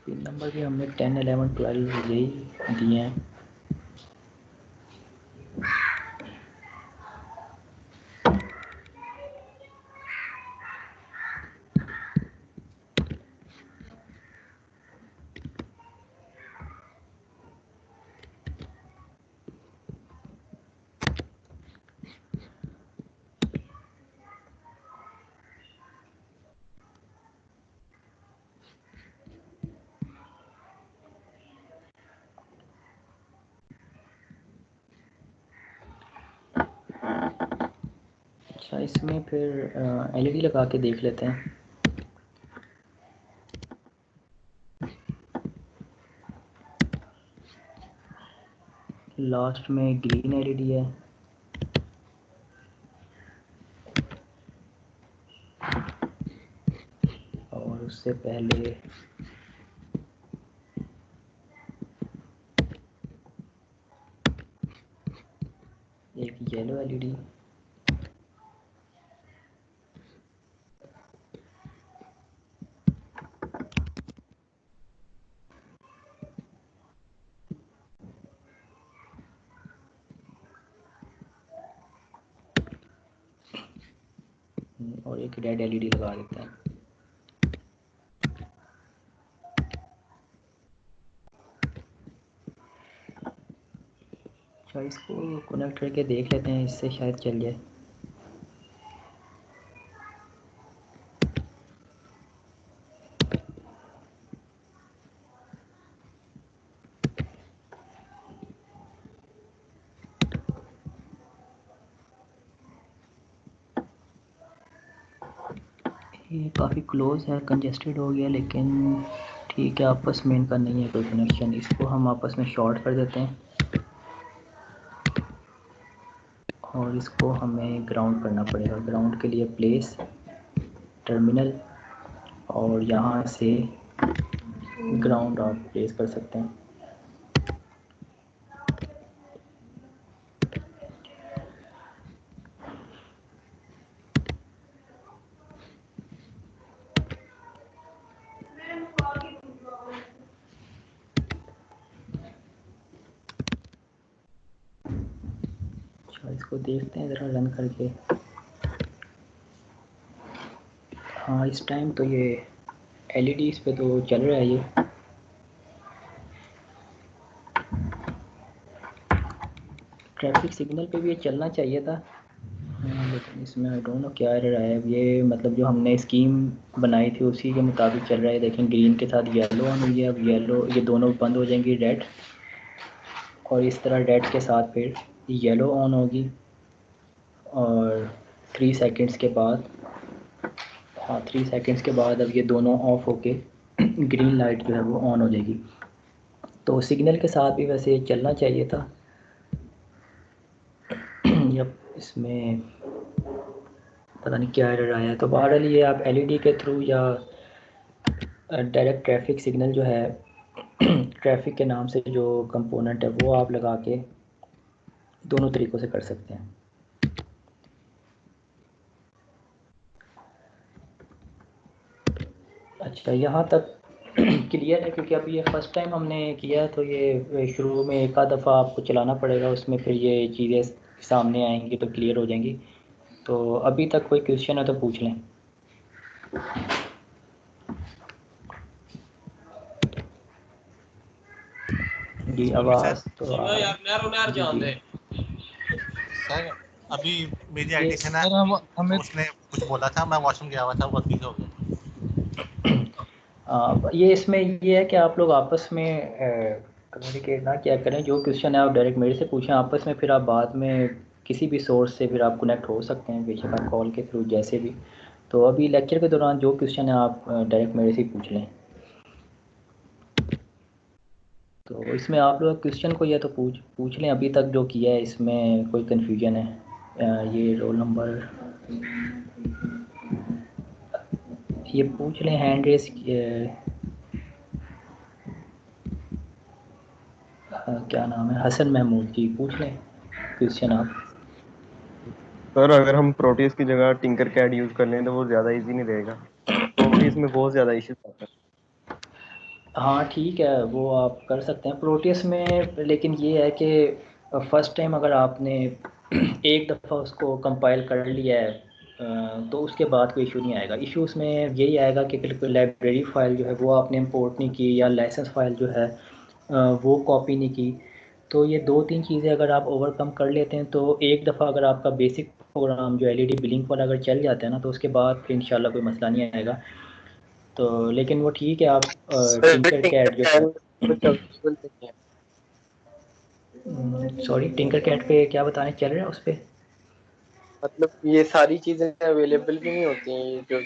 पिन नंबर भी हमने 10, 11, 12 यही दिए हैं। अच्छा, इसमें फिर एलईडी लगा के देख लेते हैं। लास्ट में ग्रीन एलईडी है, और उससे पहले एक येलो एलईडी, और एक रेड एलईडी लगा देते हैं। अच्छा, इसको कनेक्ट करके देख लेते हैं, इससे शायद चल जाए। ये काफ़ी क्लोज है, कंजेस्टेड हो गया, लेकिन ठीक है, आपस में इनका नहीं है कोई कनेक्शन। इसको हम आपस में शॉर्ट कर देते हैं, और इसको हमें ग्राउंड करना पड़ेगा। ग्राउंड के लिए प्लेस टर्मिनल, और यहाँ से ग्राउंड आप प्लेस कर सकते हैं। अच्छा, इसको देखते हैं ज़रा रन करके। हाँ, इस टाइम तो ये एलईडी इस पे तो चल रहा है। ये ट्रैफिक सिग्नल पे भी ये चलना चाहिए था, लेकिन इसमें आई डोंट नो क्या एरर आया है। ये मतलब जो हमने स्कीम बनाई थी उसी के मुताबिक चल रहा है। देखें, ग्रीन के साथ येलो ऑन हुई है, अब येलो, ये दोनों बंद हो जाएंगी रेड, और इस तरह रेड के साथ फिर येलो ऑन होगी, और 3 सेकंड्स के बाद, हाँ 3 सेकंड्स के बाद अब ये दोनों ऑफ होके ग्रीन लाइट जो है वो ऑन हो जाएगी। तो सिग्नल के साथ भी वैसे चलना चाहिए था। जब इसमें पता नहीं क्या एरर आया है। तो बहरहाल ये आप एलईडी के थ्रू या डायरेक्ट ट्रैफिक सिग्नल जो है ट्रैफिक के नाम से जो कंपोनेंट है वो आप लगा के दोनों तरीक़ों से कर सकते हैं। अच्छा, यहाँ तक क्लियर है, क्योंकि अभी ये फ़र्स्ट टाइम हमने किया है, तो ये शुरू में एक आध दफ़ा आपको चलाना पड़ेगा, उसमें फिर ये चीज़ें सामने आएंगी तो क्लियर हो जाएंगी। तो अभी तक कोई क्वेश्चन है तो पूछ लें। जी, आवाज़ तो जी जी सर अभी मेरी ये आईडी से ना हमें उसने कुछ बोला था, मैं वॉशरूम गया हुआ था, वो गलती से हो गया। ये इसमें ये है कि आप लोग आपस में कम्युनिकेट ना क्या करें। जो क्वेश्चन है आप डायरेक्ट मेरे से पूछें आपस में, फिर आप बाद में किसी भी सोर्स से फिर आप कनेक्ट हो सकते हैं, बेशक आप कॉल के थ्रू जैसे भी। तो अभी लेक्चर के दौरान जो क्वेश्चन है आप डायरेक्ट मेरे से ही पूछ लें। तो इसमें आप लोग क्वेश्चन को या तो पूछ लें, अभी तक जो किया है इसमें कोई कन्फ्यूजन है। ये रोल नंबर ये पूछ लें, हैंड रेस क्या नाम है, हसन महमूद जी, पूछ लें क्वेश्चन आप। सर अगर हम प्रोटीज की जगह टिंकर कैड यूज कर लें तो वो ज़्यादा इजी नहीं रहेगा। प्रोटीज में बहुत ज़्यादा इश्यूज आते हैं। हाँ ठीक है, वो आप कर सकते हैं प्रोटियस में, लेकिन ये है कि फ़र्स्ट टाइम अगर आपने एक दफ़ा उसको कंपाइल कर लिया है तो उसके बाद कोई इशू नहीं आएगा। इशू उसमें यही आएगा कि कोई लाइब्रेरी फ़ाइल जो है वो आपने इंपोर्ट नहीं की, या लाइसेंस फ़ाइल जो है वो कॉपी नहीं की। तो ये 2-3 चीज़ें अगर आप ओवरकम कर लेते हैं तो एक दफ़ा अगर आपका बेसिक प्रोग्राम जो एलईडी बिलिंग वाला अगर चल जाता है ना, तो उसके बाद फिर इंशाल्लाह कोई मसला नहीं आएगा। तो लेकिन वो ठीक है, आप टिंकर कैट जो है, सॉरी टिंकर कैट पे क्या बताने चल रहे हैं उस पर। मतलब ये सारी चीजें अवेलेबल भी नहीं होती हैं, ये जो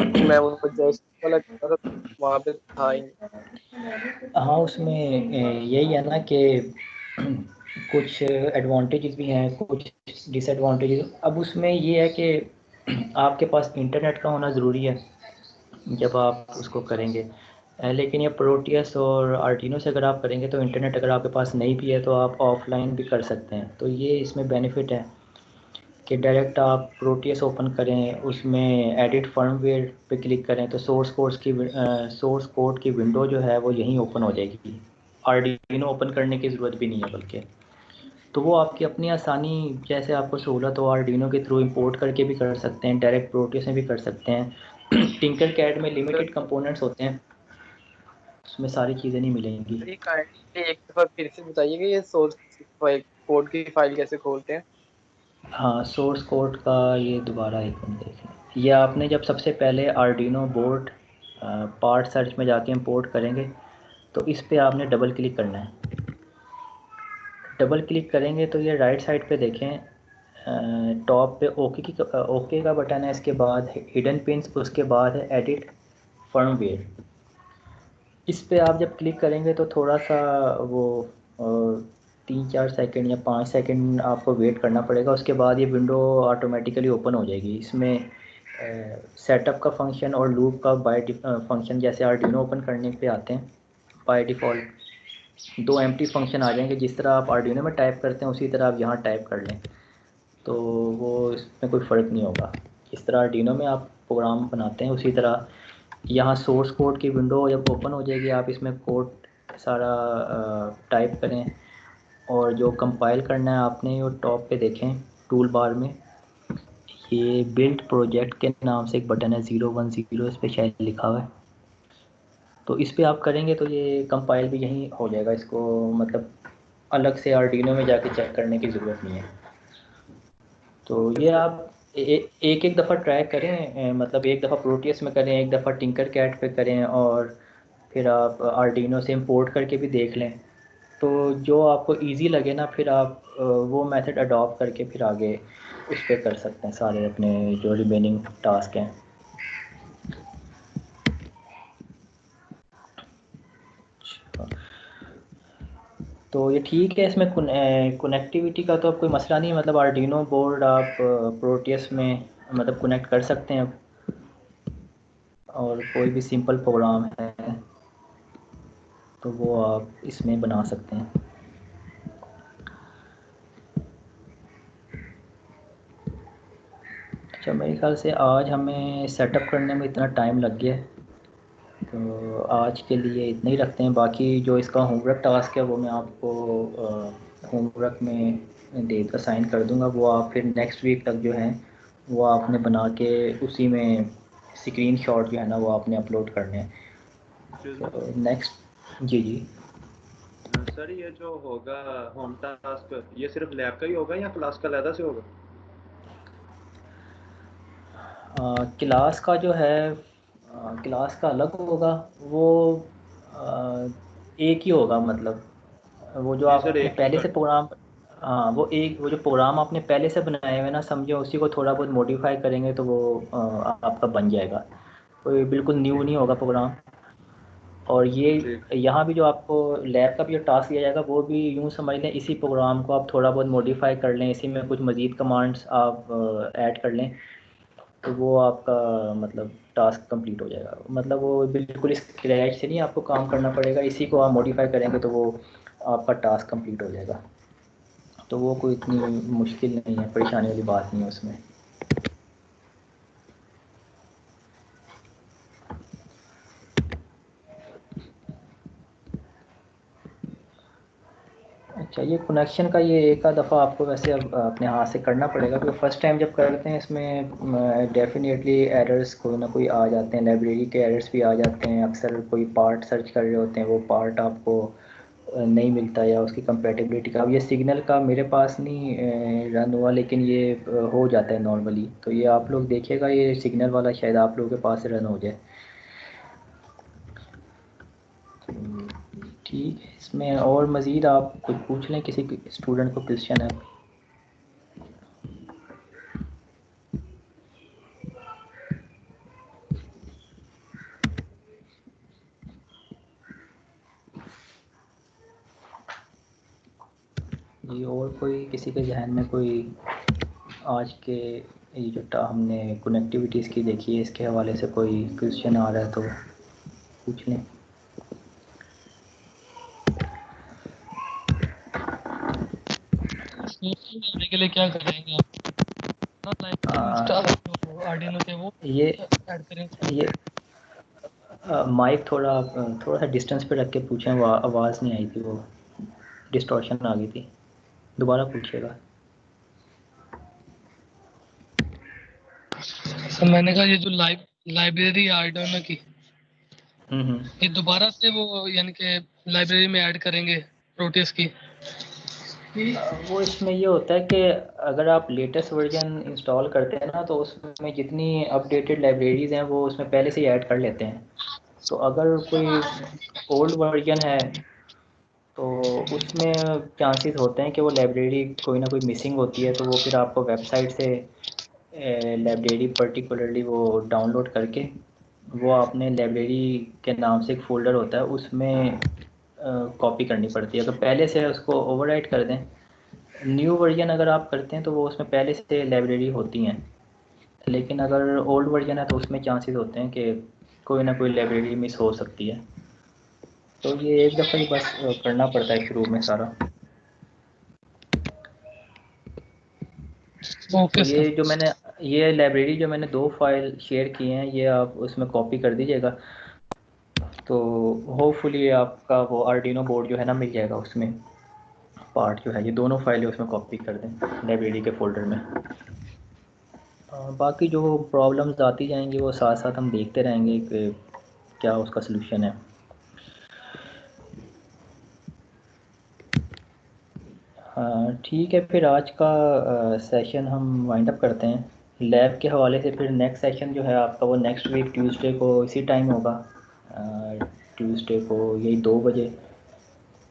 कि मैं उनको जस्ट वाला वहाँ पे था ही नहीं। हाँ उसमें यही है ना कि कुछ एडवांटेजेस भी हैं, कुछ डिसएडवांटेजेस। अब उसमें ये है कि आपके पास इंटरनेट का होना ज़रूरी है जब आप उसको करेंगे। लेकिन ये प्रोटियस और आर्टिनो से अगर आप करेंगे तो इंटरनेट अगर आपके पास नहीं भी है तो आप ऑफलाइन भी कर सकते हैं। तो ये इसमें बेनिफिट है कि डायरेक्ट आप प्रोटियस ओपन करें, उसमें एडिट फर्मवेयर पे क्लिक करें तो सोर्स कोड की विंडो जो है वो यहीं ओपन हो जाएगी। आर्डिनो ओपन करने की ज़रूरत भी नहीं है बल्कि। तो वो आपकी अपनी आसानी, जैसे आपको सहूलत हो आर्डिनो के थ्रू इंपोर्ट करके भी कर सकते हैं, डायरेक्ट प्रोटियस में भी कर सकते हैं। टिंकर कैड में लिमिटेड कंपोनेंट्स होते हैं, उसमें सारी चीज़ें नहीं मिलेंगी। एक काइंडली एक दफा फिर से बताइए कि ये सोर्स कोड की फाइल कैसे खोलते हैं। हाँ सोर्स कोड का ये दोबारा एक मिनट देखें। ये आपने जब सबसे पहले आर्डिनो बोर्ड पार्ट सर्च में जाके इंपोर्ट करेंगे तो इस पे आपने डबल क्लिक करना है। डबल क्लिक करेंगे तो ये राइट साइड पे देखें, टॉप पे ओके का बटन है, इसके बाद हिडन पिंस, उसके बाद है एडिट फर्मवेयर। इस पे आप जब क्लिक करेंगे तो थोड़ा सा वो 3-4 सेकंड या 5 सेकंड आपको वेट करना पड़ेगा। उसके बाद ये विंडो ऑटोमेटिकली ओपन हो जाएगी। इसमें सेटअप का फंक्शन और लूप का बाय फंक्शन जैसे आर्डिनो ओपन करने पे आते हैं बाय डिफ़ॉल्ट 2 एम्प्टी फंक्शन आ जाएंगे। जिस तरह आप आर्डिनो में टाइप करते हैं उसी तरह आप यहाँ टाइप कर लें, तो वो इसमें कोई फ़र्क नहीं होगा। इस तरह आर्डिनो में आप प्रोग्राम बनाते हैं उसी तरह यहाँ सोर्स कोड की विंडो जब ओपन हो जाएगी आप इसमें कोड सारा टाइप करें और जो कंपाइल करना है आपने वो टॉप पे देखें टूल बार में ये बिल्ड प्रोजेक्ट के नाम से एक बटन है 010, इस पर शायद लिखा हुआ है। तो इस पे आप करेंगे तो ये कंपाइल भी यहीं हो जाएगा। इसको मतलब अलग से आर्डिनो में जाके चेक करने की ज़रूरत नहीं है। तो ये आप एक एक दफ़ा ट्राई करें, मतलब एक दफ़ा प्रोटियस में करें, एक दफ़ा टिंकर कैट पे करें और फिर आप आर्डिनो से इंपोर्ट करके भी देख लें। तो जो आपको इजी लगे ना फिर आप वो मेथड अडॉप्ट करके फिर आगे उस पर कर सकते हैं सारे अपने जो रिमेनिंग टास्क हैं। तो ये ठीक है। इसमें कनेक्टिविटी का तो अब कोई मसला नहीं है, मतलब आर्डिनो बोर्ड आप प्रोटियस में मतलब कनेक्ट कर सकते हैं और कोई भी सिंपल प्रोग्राम है तो वो आप इसमें बना सकते हैं। अच्छा मेरे ख्याल से आज हमें सेटअप करने में इतना टाइम लग गया है, तो आज के लिए इतना ही रखते हैं। बाकी जो इसका होमवर्क टास्क है वो मैं आपको होमवर्क में दे कर साइन कर दूंगा। वो आप फिर नेक्स्ट वीक तक जो है वो आपने बना के उसी में स्क्रीन शॉट जो है ना वो आपने अपलोड करने हैं। तो नेक्स्ट जी जी सर ये जो होगा होम टास्क ये सिर्फ लैब का ही होगा या क्लास का अलग से होगा? क्लास का जो है क्लास का अलग होगा। वो एक ही होगा, मतलब वो जो ये सर आपने एक ही पहले होगा। से प्रोग्राम, हाँ वो जो प्रोग्राम आपने पहले से बनाए हुए ना समझो उसी को थोड़ा बहुत मॉडिफाई करेंगे तो वो आपका बन जाएगा। कोई बिल्कुल न्यू नहीं होगा प्रोग्राम। और ये ठीक। यहाँ भी जो आपको लैब का भी जो टास्क दिया जाएगा वो भी यूँ समझ लें इसी प्रोग्राम को आप थोड़ा बहुत मॉडिफाई कर लें, इसी में कुछ मज़ीद कमांड्स आप ऐड कर लें तो वो आपका मतलब टास्क कंप्लीट हो जाएगा। मतलब वो बिल्कुल स्क्रैच से नहीं आपको काम करना पड़ेगा, इसी को आप मॉडिफाई करेंगे तो वो आपका टास्क कंप्लीट हो जाएगा। तो वो कोई इतनी मुश्किल नहीं है, परेशानी वाली बात नहीं है उसमें। अच्छा ये कनेक्शन का ये एक आध दफ़ा आपको वैसे अब अपने हाथ से करना पड़ेगा क्योंकि फ़र्स्ट टाइम जब करते हैं इसमें डेफिनेटली एरर्स कोई ना कोई आ जाते हैं, लाइब्रेरी के एरर्स भी आ जाते हैं। अक्सर कोई पार्ट सर्च कर रहे होते हैं वो पार्ट आपको नहीं मिलता या उसकी कंपेटिबिलिटी का। अब ये सिग्नल का मेरे पास नहीं रन हुआ लेकिन ये हो जाता है नॉर्मली। तो ये आप लोग देखिएगा, ये सिग्नल वाला शायद आप लोगों के पास रन हो जाए। ठीक है, इसमें और मज़ीद आप कुछ पूछ लें, किसी स्टूडेंट को क्वेश्चन है? जी और कोई किसी के जहन में कोई आज के ये जो हमने कनेक्टिविटीज़ की देखी है इसके हवाले से कोई क्वेश्चन आ रहा है तो पूछ लें। के लिए क्या करेंगे आर्डिनो थे वो ये ऐड करेंगे। ये माइक थोड़ा सा डिस्टेंस पे रख के पूछें, आवाज़ नहीं आई थी, वो डिस्टॉर्शन आ गई थी। दोबारा पूछिएगा। तो मैंने कहा ये जो लाइब्रेरी आर्डिनो की ये दोबारा से वो यानी कि लाइब्रेरी में ऐड करेंगे प्रोटेस की। वो इसमें ये होता है कि अगर आप लेटेस्ट वर्जन इंस्टॉल करते हैं ना तो उसमें जितनी अपडेटेड लाइब्रेरीज़ हैं वो उसमें पहले से ही ऐड कर लेते हैं। तो अगर कोई ओल्ड वर्जन है तो उसमें चांसेस होते हैं कि वो लाइब्रेरी कोई ना कोई मिसिंग होती है, तो वो फिर आपको वेबसाइट से लाइब्रेरी पर्टिकुलरली वो डाउनलोड करके वो आपने लाइब्रेरी के नाम से एक फ़ोल्डर होता है उसमें कॉपी करनी पड़ती है। अगर पहले से उसको ओवरराइट कर दें, न्यू वर्जन अगर आप करते हैं तो वो उसमें पहले से लाइब्रेरी होती हैं, लेकिन अगर ओल्ड वर्जन है तो उसमें चांसेस होते हैं कि कोई ना कोई लाइब्रेरी मिस हो सकती है। तो ये एक दफ़ा ही बस करना पड़ता है शुरू में सारा। तो ये लाइब्रेरी जो मैंने 2 फाइल शेयर की हैं ये आप उसमें कॉपी कर दीजिएगा, तो होपफुली आपका वो आर्डिनो बोर्ड जो है ना मिल जाएगा उसमें। पार्ट जो है ये दोनों फाइलें उसमें कॉपी कर दें लाइब्रेरी के फ़ोल्डर में। बाकी जो प्रॉब्लम्स आती जाएंगी वो साथ साथ हम देखते रहेंगे कि क्या उसका सलूशन है। हाँ ठीक है, फिर आज का सेशन हम वाइंड अप करते हैं। लैब के हवाले से फिर नेक्स्ट सेशन जो है आपका वो नेक्स्ट वीक ट्यूसडे को इसी टाइम होगा, ट्यूसडे को यही 2 बजे।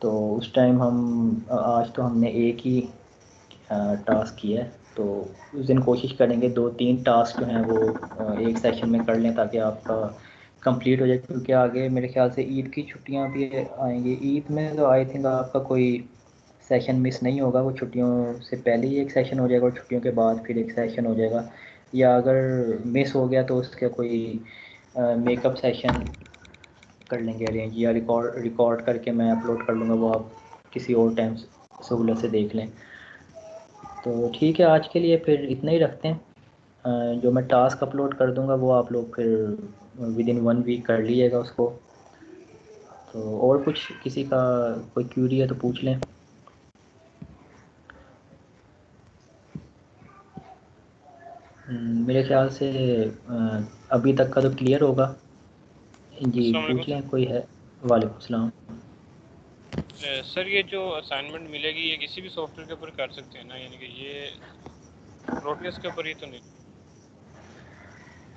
तो उस टाइम हम आज तो हमने एक ही टास्क किया है, तो उस दिन कोशिश करेंगे 2-3 टास्क जो हैं वो एक सेशन में कर लें ताकि आपका कंप्लीट हो जाए, क्योंकि आगे मेरे ख्याल से ईद की छुट्टियां भी आएंगी। ईद में तो आई थिंक आपका कोई सेशन मिस नहीं होगा, वो छुट्टियों से पहले ही एक सेशन हो जाएगा और छुट्टियों के बाद फिर एक सेशन हो जाएगा, या अगर मिस हो गया तो उसका कोई मेकअप सेशन कर लेंगे अरेंज, या रिकॉर्ड करके मैं अपलोड कर लूँगा, वो आप किसी और टाइम सहूलत से देख लें। तो ठीक है, आज के लिए फिर इतना ही रखते हैं। जो मैं टास्क अपलोड कर दूँगा वो आप लोग फिर विदिन 1 वीक कर लीजिएगा उसको। तो और कुछ किसी का कोई क्यूरी है तो पूछ लें। मेरे ख्याल से अभी तक का तो क्लियर होगा। जी पूछ लें कोई है। वालेकुम सलाम। सर ये जो असाइनमेंट मिलेगी ये किसी भी सॉफ्टवेयर के ऊपर कर सकते हैं ना, यानी कि ये प्रोटेस के ऊपर ही तो नहीं?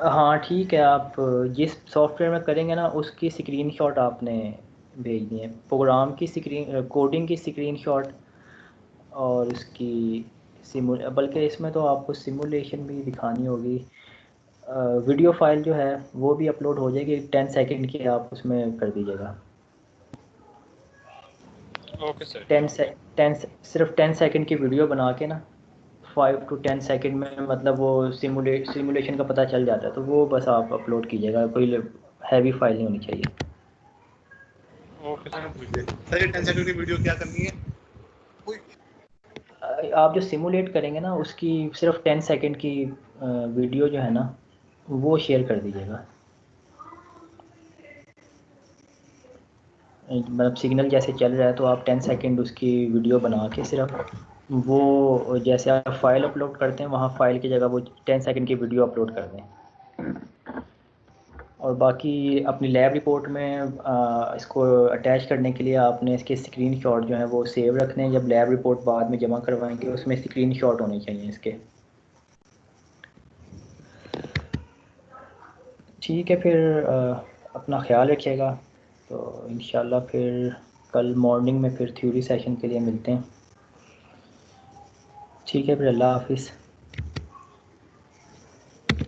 हाँ ठीक है, आप जिस सॉफ्टवेयर में करेंगे ना उसकी स्क्रीनशॉट आपने भेजनी है, प्रोग्राम की कोडिंग की स्क्रीनशॉट और उसकी बल्कि इसमें तो आपको सिमुलेशन भी दिखानी होगी। वीडियो फाइल जो है वो भी अपलोड हो जाएगी 10 सेकंड की, आप उसमें कर दीजिएगा। Okay sir. 10 सिर्फ 10 सेकंड की वीडियो बना के ना 5 to 10 सेकंड में मतलब वो सिमुलेशन का पता चल जाता है, तो वो बस आप अपलोड कीजिएगा, कोई हैवी फाइल नहीं होनी चाहिए। Okay sir. सर ये 10 सेकंड की वीडियो क्या करनी है? आप जो सिमुलेट करेंगे ना उसकी सिर्फ 10 सेकंड की वीडियो जो है ना वो शेयर कर दीजिएगा। मतलब सिग्नल जैसे चल रहा है तो आप 10 सेकंड उसकी वीडियो बना के सिर्फ वो जैसे आप फाइल अपलोड करते हैं वहाँ फाइल की जगह वो 10 सेकंड की वीडियो अपलोड कर दें। और बाकी अपनी लैब रिपोर्ट में इसको अटैच करने के लिए आपने इसके स्क्रीनशॉट जो है वो सेव रखने हैं। जब लैब रिपोर्ट बाद में जमा करवाएंगे उसमें स्क्रीनशॉट होने चाहिए इसके। ठीक है, फिर अपना ख्याल रखिएगा। तो इंशाल्लाह फिर कल मॉर्निंग में फिर थ्योरी सेशन के लिए मिलते हैं। ठीक है, फिर अल्लाह हाफिज़।